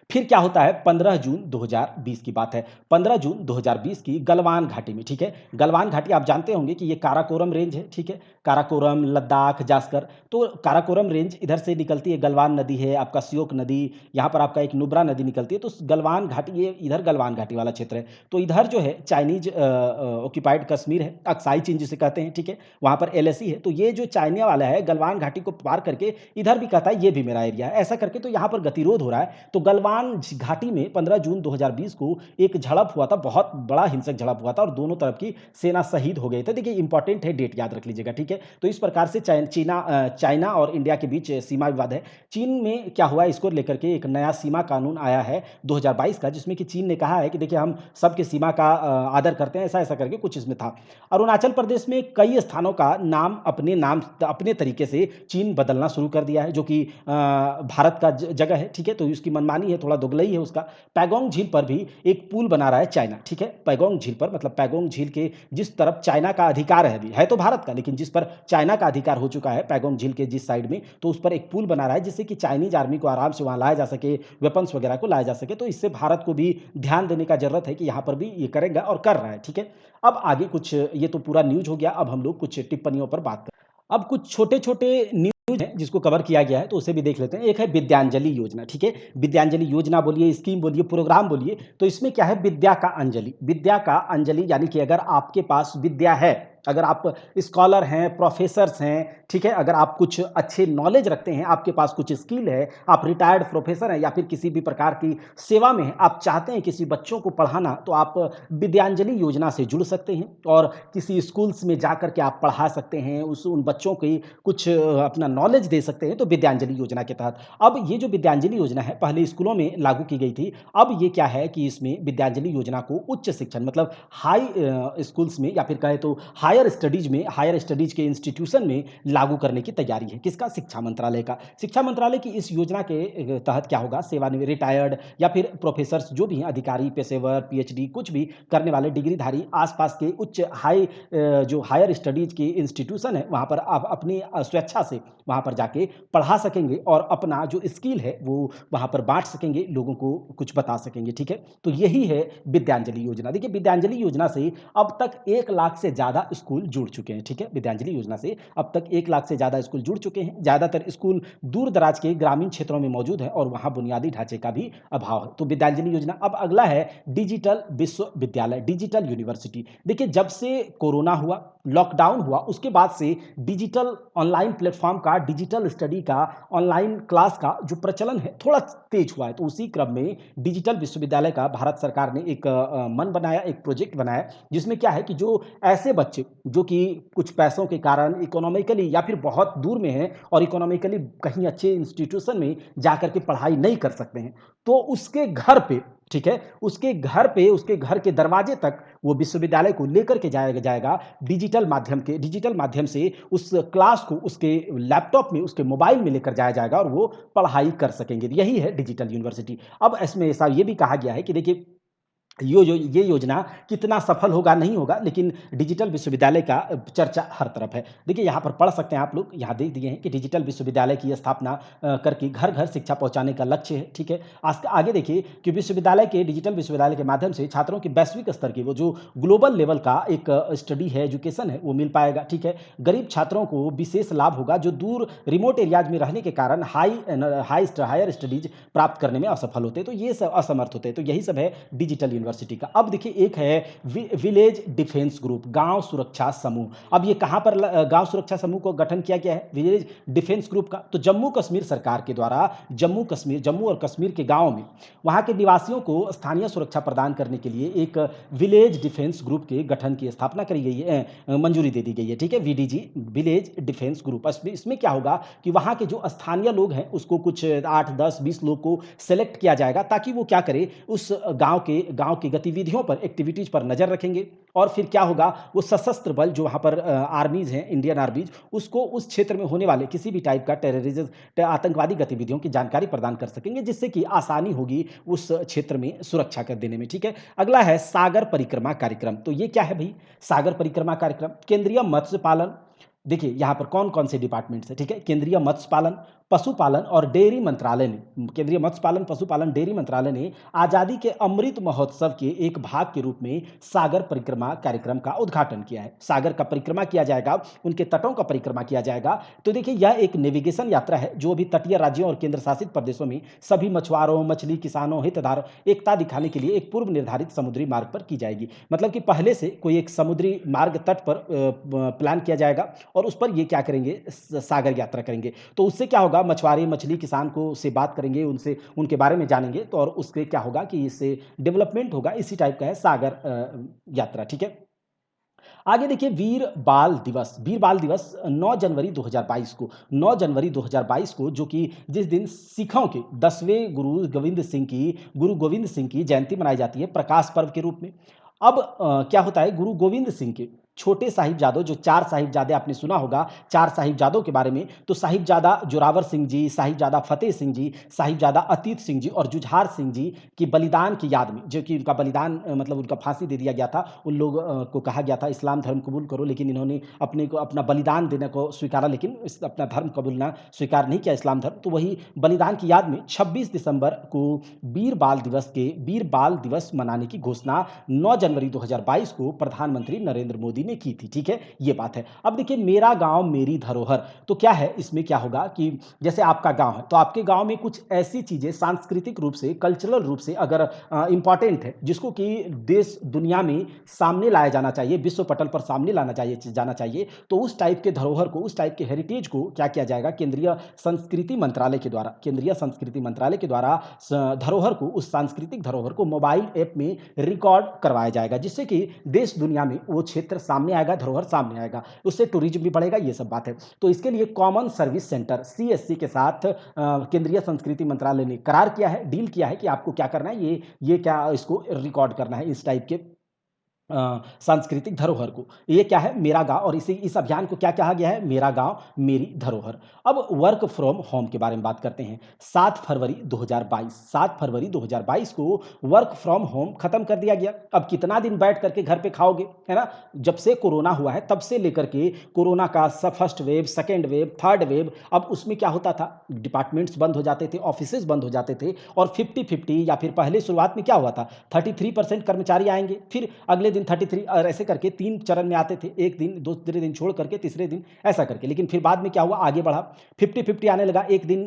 फिर क्या होता है 15 जून 2020 की बात है। 15 जून 2020 की गलवान घाटी में, ठीक है? गलवान घाटी आप जानते होंगे कि ये काराकोरम रेंज है, ठीक है? काराकोरम, लद्दाख, जास्कर। तो काराकोरम रेंज इधर से निकलती है, गलवान नदी है, आपका श्योक नदी, यहाँ पर आपका एक नुब्रा नदी निकलती है। तो गलवान घाटी, ये इधर गलवान घाटी वाला क्षेत्र है। तो इधर जो है चाइनीज़ ऑक्यूपाइड कश्मीर है, अक्साई चीन जिसे कहते हैं, ठीक है? वहाँ पर एलएसी है। तो ये जो चाइना वाला है गलवान घाटी को पार करके इधर भी कहता है ये भी मेरा एरिया है। ऐसा करके तो यहाँ पर गतिरोध हो रहा है। तो गलवान घाटी में 15 जून 2020 को एक झड़प हुआ था, बहुत बड़ा हिंसक झड़प हुआ था और दोनों तरफ की सेना शहीद हो गए थे। देखिए इंपॉर्टेंट है, डेट याद रख लीजिएगा, ठीक है? तो इस प्रकार से चाइना और इंडिया के बीच सीमा विवाद है। चीन में क्या हुआ, इसको लेकर के एक नया सीमा कानून आया है 2022 का, जिसमें कि चीन ने कहा है कि देखिए हम सबके सीमा का आदर करते हैं, ऐसा ऐसा करके कुछ इसमें था। अरुणाचल प्रदेश में कई स्थानों का नाम अपने तरीके से चीन बदलना शुरू कर दिया है, जो कि भारत का जगह है, ठीक है? तो उसकी मनमानी है, थोड़ा दोगलई है उसका। पैगोंग झील पर भी एक पुल बना रहा है चाइना, ठीक है? पैगोंग झील पर मतलब पैगोंग झील के जिस तरफ चाइना का अधिकार है, अभी है तो भारत का, लेकिन जिस पर चाइना का अधिकार हो चुका है पैगोंग झील के जिस साइड में, तो उस पर एक पुल बना रहा है जिससे कि चाइनीज आर्मी को आराम से वहां लाया जा सके, वेपन्स वगैरह को लाया जा सके। तो इससे भारत को भी ध्यान देने का जरूरत है कि यहाँ पर भी ये करेगा और कर रहा है, ठीक है? अब आगे कुछ, ये तो पूरा न्यूज हो गया, अब हम लोग कुछ टिप्पणियों पर बात करें। अब कुछ छोटे-छोटे न्यूज़ हैं जिसको कवर किया गया है, तो उसे भी देख लेते हैं। एक है विद्यांजलि योजना, ठीक है? विद्यांजलि योजना बोलिए, स्कीम बोलिए, प्रोग्राम बोलिए, तो इसमें क्या है, विद्या का अंजलि यानी कि अगर आपके पास विद्या है, अगर आप स्कॉलर हैं, प्रोफ़ेसर्स हैं, ठीक है? अगर आप कुछ अच्छे नॉलेज रखते हैं, आपके पास कुछ स्किल है, आप रिटायर्ड प्रोफ़ेसर हैं या फिर किसी भी प्रकार की सेवा में हैं, आप चाहते हैं किसी बच्चों को पढ़ाना, तो आप विद्यांजलि योजना से जुड़ सकते हैं और किसी स्कूल्स में जाकर के आप पढ़ा सकते हैं, उन बच्चों की कुछ अपना नॉलेज दे सकते हैं, तो विद्यांजलि योजना के तहत। अब ये जो विद्यांजलि योजना है पहले स्कूलों में लागू की गई थी, अब ये क्या है कि इसमें विद्यांजलि योजना को उच्च शिक्षण मतलब हाई स्कूल्स में या फिर कहें तो हायर स्टडीज के इंस्टीट्यूशन में लागू करने की तैयारी है। किसका? शिक्षा मंत्रालय का। शिक्षा मंत्रालय की इस योजना के तहत क्या होगा, सेवानिवृत्त, रिटायर्ड या फिर प्रोफेसर्स जो भी हैं, अधिकारी, पेशेवर, पीएचडी कुछ भी करने वाले डिग्रीधारी आसपास के उच्च जो हायर स्टडीज के इंस्टीट्यूशन है वहाँ पर आप अपनी स्वेच्छा से वहाँ पर जाके पढ़ा सकेंगे और अपना जो स्किल है वो वहाँ पर बाँट सकेंगे, लोगों को कुछ बता सकेंगे, ठीक है? तो यही है विद्यांजलि योजना। देखिए विद्यांजलि योजना से अब तक 1 लाख से ज़्यादा स्कूल जुड़ चुके हैं, ठीक है? विद्यांजलि योजना से अब तक 1 लाख से ज़्यादा स्कूल जुड़ चुके हैं। ज़्यादातर स्कूल दूर-दराज के ग्रामीण क्षेत्रों में मौजूद है और वहाँ बुनियादी ढाँचे का भी अभाव है। तो विद्यांजलि योजना। अब अगला है डिजिटल विश्वविद्यालय, डिजिटल यूनिवर्सिटी। देखिए जब से कोरोना हुआ, लॉकडाउन हुआ, उसके बाद से डिजिटल ऑनलाइन प्लेटफ़ॉर्म का, डिजिटल स्टडी का, ऑनलाइन क्लास का जो प्रचलन है, थोड़ा तेज हुआ है। तो उसी क्रम में डिजिटल विश्वविद्यालय का भारत सरकार ने एक मन बनाया, एक प्रोजेक्ट बनाया, जिसमें क्या है कि जो ऐसे बच्चे जो कि कुछ पैसों के कारण इकोनॉमिकली या फिर बहुत दूर में हैं और इकोनॉमिकली कहीं अच्छे इंस्टीट्यूशन में जाकर के पढ़ाई नहीं कर सकते हैं, तो उसके घर पे, ठीक है? उसके घर पे, उसके घर के दरवाजे तक वो विश्वविद्यालय को लेकर के जाया जाएगा डिजिटल माध्यम से उस क्लास को उसके लैपटॉप में, उसके मोबाइल में लेकर जाया जाएगा और वो पढ़ाई कर सकेंगे। यही है डिजिटल यूनिवर्सिटी। अब इसमें ऐसा ये भी कहा गया है कि देखिए ये योजना कितना सफल होगा नहीं होगा, लेकिन डिजिटल विश्वविद्यालय का चर्चा हर तरफ है। देखिए यहाँ पर पढ़ सकते हैं आप लोग, यहाँ देख दिए हैं कि डिजिटल विश्वविद्यालय की स्थापना करके घर घर शिक्षा पहुँचाने का लक्ष्य है, ठीक है? आगे देखिए कि डिजिटल विश्वविद्यालय के माध्यम से छात्रों की वैश्विक स्तर की वो जो ग्लोबल लेवल का एक स्टडी है, एजुकेशन है, वो मिल पाएगा, ठीक है? गरीब छात्रों को विशेष लाभ होगा जो दूर रिमोट एरियाज में रहने के कारण हायर स्टडीज प्राप्त करने में असफल होते हैं, तो ये सब असमर्थ होते हैं, तो यही सब है डिजिटल यूनिवर्सिटी का। अब देखिए एक है विलेज डिफेंस ग्रुप, गाँव सुरक्षा समूह। अब ये कहाँ पर गाँव सुरक्षा समूह को गठन किया गया है? विलेज डिफेंस ग्रुप का। तो जम्मू कश्मीर सरकार के द्वारा जम्मू और कश्मीर के गाँव में वहाँ के निवासियों को स्थानीय सुरक्षा प्रदान करने के लिए एक विलेज डिफेंस ग्रुप के गठन की स्थापना करी गई है, मंजूरी दे दी गई है, ठीक है? VDG, village defence group. इसमें क्या होगा कि वहाँ के जो स्थानीय लोग हैं उसको कुछ 8, 10, 20 लोग को सेलेक्ट किया जाएगा, ताकि वो क्या करे, उस गाँव की गतिविधियों पर, एक्टिविटीज़ पर नज़र रखेंगे। और फिर क्या होगा, वो सशस्त्र बल जो वहाँ पर आर्मीज़ हैं, इंडियन आर्मीज़, उसको उस क्षेत्र में होने वाले किसी भी टाइप का टेररिज्म, आतंकवादी गतिविधियों की जानकारी प्रदान कर सकेंगे, जिससे कि आसानी होगी उस क्षेत्र में सुरक्षा कर देने में, ठीक है? अगला है सागर परिक्रमा कार्यक्रम। तो ये क्या है भई? सागर परिक्रमा कार्यक्रम, केंद्रीय मत्स्य पालन, देखिए यहाँ पर कौन-कौन से डिपार्टमेंट्स हैं, ठीक है? केंद्रीय मत्स्य पालन, पशुपालन और डेयरी मंत्रालय ने, केंद्रीय मत्स्य पालन, पशुपालन, डेयरी मंत्रालय ने आज़ादी के अमृत महोत्सव के एक भाग के रूप में सागर परिक्रमा कार्यक्रम का उद्घाटन किया है। सागर का परिक्रमा किया जाएगा, उनके तटों का परिक्रमा किया जाएगा। तो देखिए यह एक नेविगेशन यात्रा है जो अभी तटीय राज्यों और केंद्र शासित प्रदेशों में सभी मछुआरों, मछली किसानों, हितधारकों एकता दिखाने के लिए एक पूर्व निर्धारित समुद्री मार्ग पर की जाएगी। मतलब कि पहले से कोई एक समुद्री मार्ग तट पर प्लान किया जाएगा और उस पर ये क्या करेंगे, सागर यात्रा करेंगे। तो उससे क्या होगा, मछुआरे, मछली किसान को से बात करेंगे, उनसे उनके बारे में जानेंगे, तो और उससे क्या होगा कि इससे डेवलपमेंट होगा। इसी टाइप का है सागर यात्रा, ठीक है? आगे देखिए वीर बाल दिवस 9 जनवरी 2022 को, 9 जनवरी 2022 को, जो कि जिस दिन सिखों के 10वें गुरु गोविंद सिंह की जयंती मनाई जाती है प्रकाश पर्व के रूप में। अब क्या होता है, गुरु गोविंद सिंह के छोटे साहिबजादों, जो 4 साहिबजादे आपने सुना होगा, 4 साहिबजादों के बारे में, तो साहिबजादा जोरावर सिंह जी, साहिबजादा फतेह सिंह जी, साहिबजादा अतीत सिंह जी और जुझार सिंह जी की बलिदान की याद में, जो कि उनका बलिदान मतलब उनका फांसी दे दिया गया था। उन लोग को कहा गया था इस्लाम धर्म कबूल करो, लेकिन इन्होंने अपने को अपना बलिदान देने को स्वीकारा, लेकिन अपना धर्म कबूल ना स्वीकार नहीं किया, इस्लाम धर्म। तो वही बलिदान की याद में 26 दिसंबर को वीर बाल दिवस मनाने की घोषणा 9 जनवरी 2022 को प्रधानमंत्री नरेंद्र मोदी ने की थी, ठीक है? ये बात है। अब देखिए मेरा गाँव मेरी धरोहर, तो क्या है, इसमें क्या होगा कि जैसे आपका गाँव है, तो आपके गाँव में कुछ ऐसी चीज़ें सांस्कृतिक रूप से, कल्चरल रूप से अगर इम्पोर्टेंट है, जिसको कि देश दुनिया में सामने लाया जाना चाहिए, विश्व पटल पर सामने जाना चाहिए, तो उस टाइप के धरोहर को, उस टाइप के हेरिटेज को क्या किया जाएगा, केंद्रीय संस्कृति मंत्रालय के द्वारा उस सांस्कृतिक धरोहर को मोबाइल ऐप में रिकॉर्ड करवाया जाएगा, जिससे कि देश दुनिया में वो क्षेत्र सामने आएगा, धरोहर सामने आएगा, उससे टूरिज्म भी बढ़ेगा, ये सब बात है। तो इसके लिए कॉमन सर्विस सेंटर सीएससी के साथ केंद्रीय संस्कृति मंत्रालय ने करार किया है, डील किया है कि आपको क्या करना है, ये क्या इसको रिकॉर्ड करना है, इस टाइप के सांस्कृतिक धरोहर को। ये क्या है, मेरा गाँव, और इस अभियान को क्या कहा गया है, मेरा गाँव मेरी धरोहर। अब वर्क फ्रॉम होम के बारे में बात करते हैं। 7 फरवरी 2022 को वर्क फ्रॉम होम खत्म कर दिया गया। अब कितना दिन बैठ करके घर पे खाओगे, है ना? जब से कोरोना हुआ है तब से लेकर के कोरोना का first wave, second wave, third wave, अब उसमें क्या होता था, डिपार्टमेंट्स बंद हो जाते थे, ऑफिसेज बंद हो जाते थे, और 50-50 या फिर पहले शुरुआत में क्या हुआ था, 33% कर्मचारी आएंगे, फिर अगले दिन 33, और ऐसे करके 3 चरण में आते थे, एक दिन, दूसरे दिन छोड़ करके तीसरे दिन, ऐसा करके। लेकिन फिर बाद में क्या हुआ, आगे बढ़ा, 50-50 आने लगा। एक दिन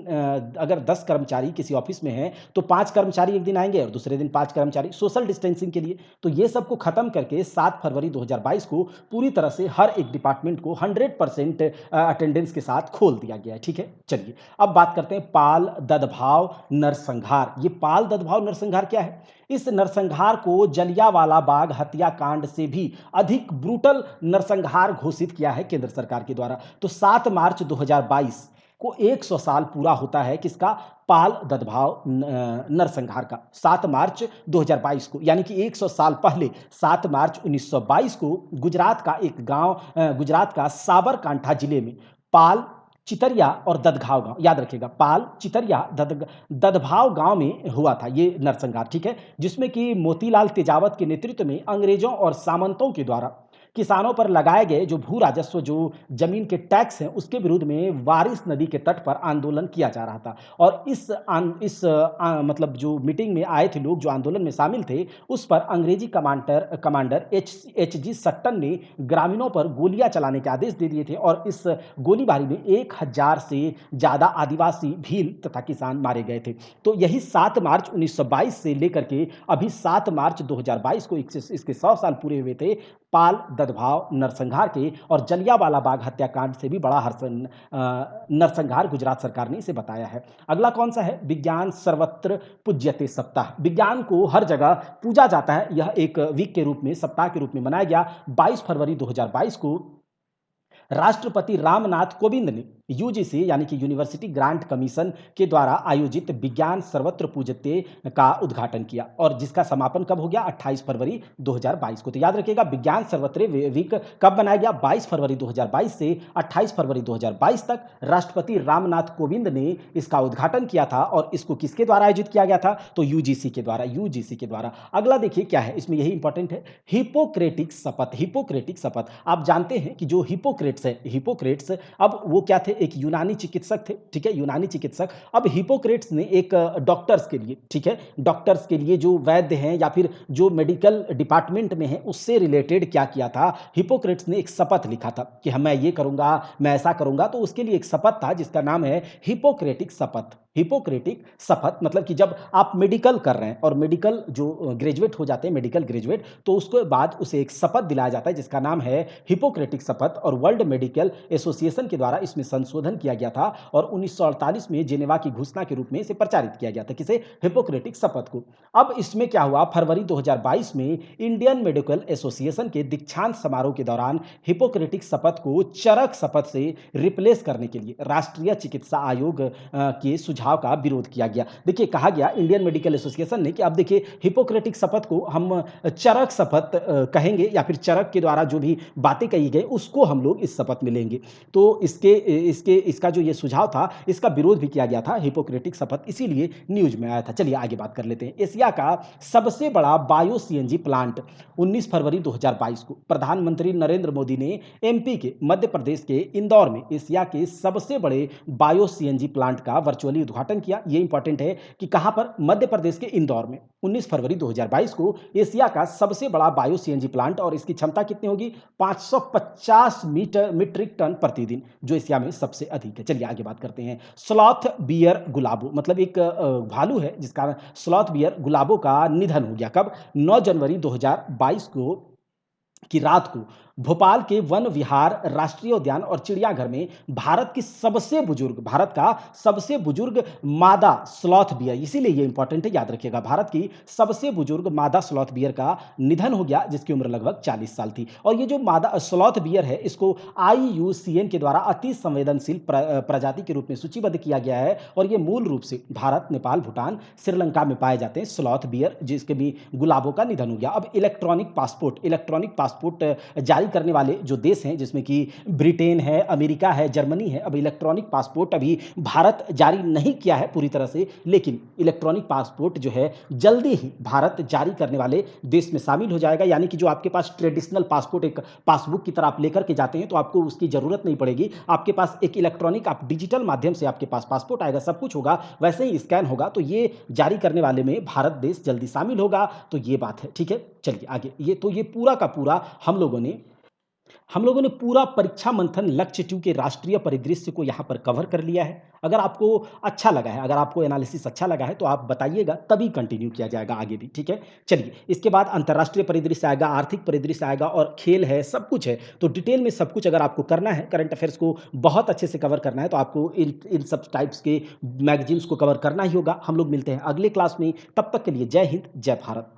अगर 10 कर्मचारी किसी ऑफिस में हैं, तो 5 कर्मचारी एक दिन आएंगे और दूसरे दिन 5 कर्मचारी, सोशल डिस्टेंसिंग के लिए। तो ये सब को खत्म करके 7 फरवरी 2022 को पूरी तरह से हर एक डिपार्टमेंट को 100% अटेंडेंस के साथ खोल दिया गया है, ठीक है? चलिए अब बात करते हैं पाल ददभाव नरसंहार। ये पाल ददभाव नरसंहार क्या है? इस नरसंहार को जलियांवाला बाग हत्याकांड से भी अधिक ब्रूटल नरसंहार घोषित किया है केंद्र सरकार के द्वारा। तो 7 मार्च 2022 को 100 साल पूरा होता है किसका, पाल ददभाव नरसंहार का। 7 मार्च 2022 को, यानी कि 100 साल पहले 7 मार्च 1922 को गुजरात का एक गांव, गुजरात का साबरकांठा जिले में पाल, चितरिया और ददगांव गांव, याद रखिएगा, पाल, चितरिया, ददभाव गांव में हुआ था ये नरसंहार, ठीक है? जिसमें कि मोतीलाल तेजावत के नेतृत्व में अंग्रेजों और सामंतों के द्वारा किसानों पर लगाए गए जो भू राजस्व, जो ज़मीन के टैक्स हैं, उसके विरुद्ध में वारिस नदी के तट पर आंदोलन किया जा रहा था। और मतलब जो मीटिंग में आए थे लोग, जो आंदोलन में शामिल थे, उस पर अंग्रेजी कमांडर एच.जी. सट्टन ने ग्रामीणों पर गोलियां चलाने के आदेश दे दिए थे और इस गोलीबारी में 1000 से ज़्यादा आदिवासी, भील तथा किसान मारे गए थे। तो यही 7 मार्च 1922 से लेकर के अभी 7 मार्च 2022 को इसके 100 साल पूरे हुए थे। पाल, ददभाव, नरसंहार के और जलियांवाला बाग हत्याकांड से भी बड़ा नरसंहार गुजरात सरकार ने इसे बताया है। अगला कौन सा है? विज्ञान सर्वत्र पूज्यते सप्ताह। विज्ञान को हर जगह पूजा जाता है। यह एक वीक के रूप में, सप्ताह के रूप में मनाया गया। 22 फरवरी 2022 को राष्ट्रपति रामनाथ कोविंद ने यूजीसी यानी कि यूनिवर्सिटी ग्रांट कमीशन के द्वारा आयोजित विज्ञान सर्वत्र पूज्यते का उद्घाटन किया और जिसका समापन कब हो गया? 28 फरवरी 2022 को। तो याद रखिएगा, विज्ञान सर्वत्र वीक कब बनाया गया? 22 फरवरी 2022 से 28 फरवरी 2022 तक राष्ट्रपति रामनाथ कोविंद ने इसका उद्घाटन किया था। और इसको किसके द्वारा आयोजित किया गया था? तो यूजीसी के द्वारा, यूजीसी के द्वारा। अगला देखिए क्या है, इसमें यही इंपॉर्टेंट है, हिपोक्रेटिक शपथ। हिपोक्रेटिक शपथ, आप जानते हैं कि जो हिपोक्रेट्स है, हिपोक्रेट्स अब वो क्या थे? एक यूनानी चिकित्सक थे, ठीक है, यूनानी चिकित्सक। अब हिपोक्रेट्स ने एक डॉक्टर्स के लिए, ठीक है, डॉक्टर्स के लिए जो वैद्य हैं या फिर जो मेडिकल डिपार्टमेंट में है, उससे रिलेटेड क्या किया था? हिपोक्रेट्स ने एक शपथ लिखा था कि मैं ये करूंगा, मैं ऐसा करूंगा। तो उसके लिए एक शपथ था जिसका नाम है हिपोक्रेटिक शपथ। हिपोक्रेटिक शपथ मतलब कि जब आप मेडिकल कर रहे हैं और मेडिकल जो ग्रेजुएट हो जाते हैं, मेडिकल ग्रेजुएट, तो उसके बाद उसे एक शपथ दिलाया जाता है जिसका नाम है हिपोक्रेटिक शपथ। और वर्ल्ड मेडिकल एसोसिएशन के द्वारा इसमें संशोधन किया गया था और 1948 में जेनेवा की घोषणा के रूप में इसे प्रचारित किया गया था। किसे? हिपोक्रेटिक शपथ को। अब इसमें क्या हुआ? फरवरी 2022 में इंडियन मेडिकल एसोसिएशन के दीक्षांत समारोह के दौरान हिपोक्रेटिक शपथ को चरक शपथ से रिप्लेस करने के लिए राष्ट्रीय चिकित्सा आयोग के सुझाव का विरोध किया गया। देखिए, कहा गया इंडियन मेडिकल एसोसिएशन ने कि अब देखिए, हिपोक्रेटिक शपथ को हम चरक शपथ कहेंगे या फिर चरक के द्वारा जो भी बातें कही गई उसको हम लोग इस शपथ में लेंगे। तो इसका जो ये सुझाव था, इसका विरोध भी किया गया था, हिपोक्रेटिक शपथ, इसीलिए न्यूज में आया था। चलिए आगे बात कर लेते हैं। एशिया का सबसे बड़ा बायो सीएनजी प्लांट 19 फरवरी 2022 को प्रधानमंत्री नरेंद्र मोदी ने एमपी के, मध्य प्रदेश के इंदौर में एशिया के सबसे बड़े बायो सीएनजी प्लांट का वर्चुअली उद्घाटन किया। ये इंपॉर्टेंट है कि कहां पर? मध्य प्रदेश के इंदौर में 19 फरवरी 2022 को एशिया का सबसे बड़ा बायो सीएनजी प्लांट। और इसकी क्षमता कितनी होगी? 550 मीट्रिक टन प्रतिदिन, जो एशिया में सबसे अधिक है। चलिए आगे बात करते हैं। स्लॉथ बियर गुलाबो, मतलब एक भालू है जिसका, स्लॉथ बियर गुलाबो का निधन हो गया। कब? 9 जनवरी 2022 को की रात को भोपाल के वन विहार राष्ट्रीय उद्यान और चिड़ियाघर में भारत का सबसे बुजुर्ग मादा स्लॉथ बियर, इसीलिए ये इंपॉर्टेंट है, याद रखिएगा, भारत की सबसे बुजुर्ग मादा स्लॉथ बियर का निधन हो गया जिसकी उम्र लगभग 40 साल थी। और ये जो मादा स्लॉथ बियर है, इसको आईयूसीएन के द्वारा अति संवेदनशील प्रजाति के रूप में सूचीबद्ध किया गया है। और ये मूल रूप से भारत, नेपाल, भूटान, श्रीलंका में पाए जाते हैं स्लॉथ बियर, जिसके भी गुलाबों का निधन हो गया। अब इलेक्ट्रॉनिक पासपोर्ट जारी करने वाले जो देश हैं, जिसमें कि ब्रिटेन है, अमेरिका है, जर्मनी है। अब इलेक्ट्रॉनिक पासपोर्ट अभी भारत जारी नहीं किया है पूरी तरह से, लेकिन इलेक्ट्रॉनिक पासपोर्ट जो है जल्दी ही भारत जारी करने वाले देश में शामिल हो जाएगा। यानी कि जो आपके पास ट्रेडिशनल पासपोर्ट एक पासबुक की तरह आप लेकर के जाते हैं, तो आपको उसकी जरूरत नहीं पड़ेगी। आपके पास एक इलेक्ट्रॉनिक, आप डिजिटल माध्यम से आपके पास पासपोर्ट आएगा, सब कुछ होगा, वैसे ही स्कैन होगा। तो ये जारी करने वाले में भारत देश जल्दी शामिल होगा। तो ये बात है, ठीक है। चलिए आगे, ये पूरा का पूरा हम लोगों ने पूरा परीक्षा मंथन लक्ष्य 2 के राष्ट्रीय परिदृश्य को यहाँ पर कवर कर लिया है। अगर आपको अच्छा लगा है, अगर आपको एनालिसिस अच्छा लगा है, तो आप बताइएगा, तभी कंटिन्यू किया जाएगा आगे भी, ठीक है। चलिए, इसके बाद अंतर्राष्ट्रीय परिदृश्य आएगा, आर्थिक परिदृश्य आएगा और खेल है, सब कुछ है। तो डिटेल में सब कुछ अगर आपको करना है, करंट अफेयर्स को बहुत अच्छे से कवर करना है, तो आपको इन सब टाइप्स के मैगजीन्स को कवर करना ही होगा। हम लोग मिलते हैं अगले क्लास में, तब तक के लिए जय हिंद, जय भारत।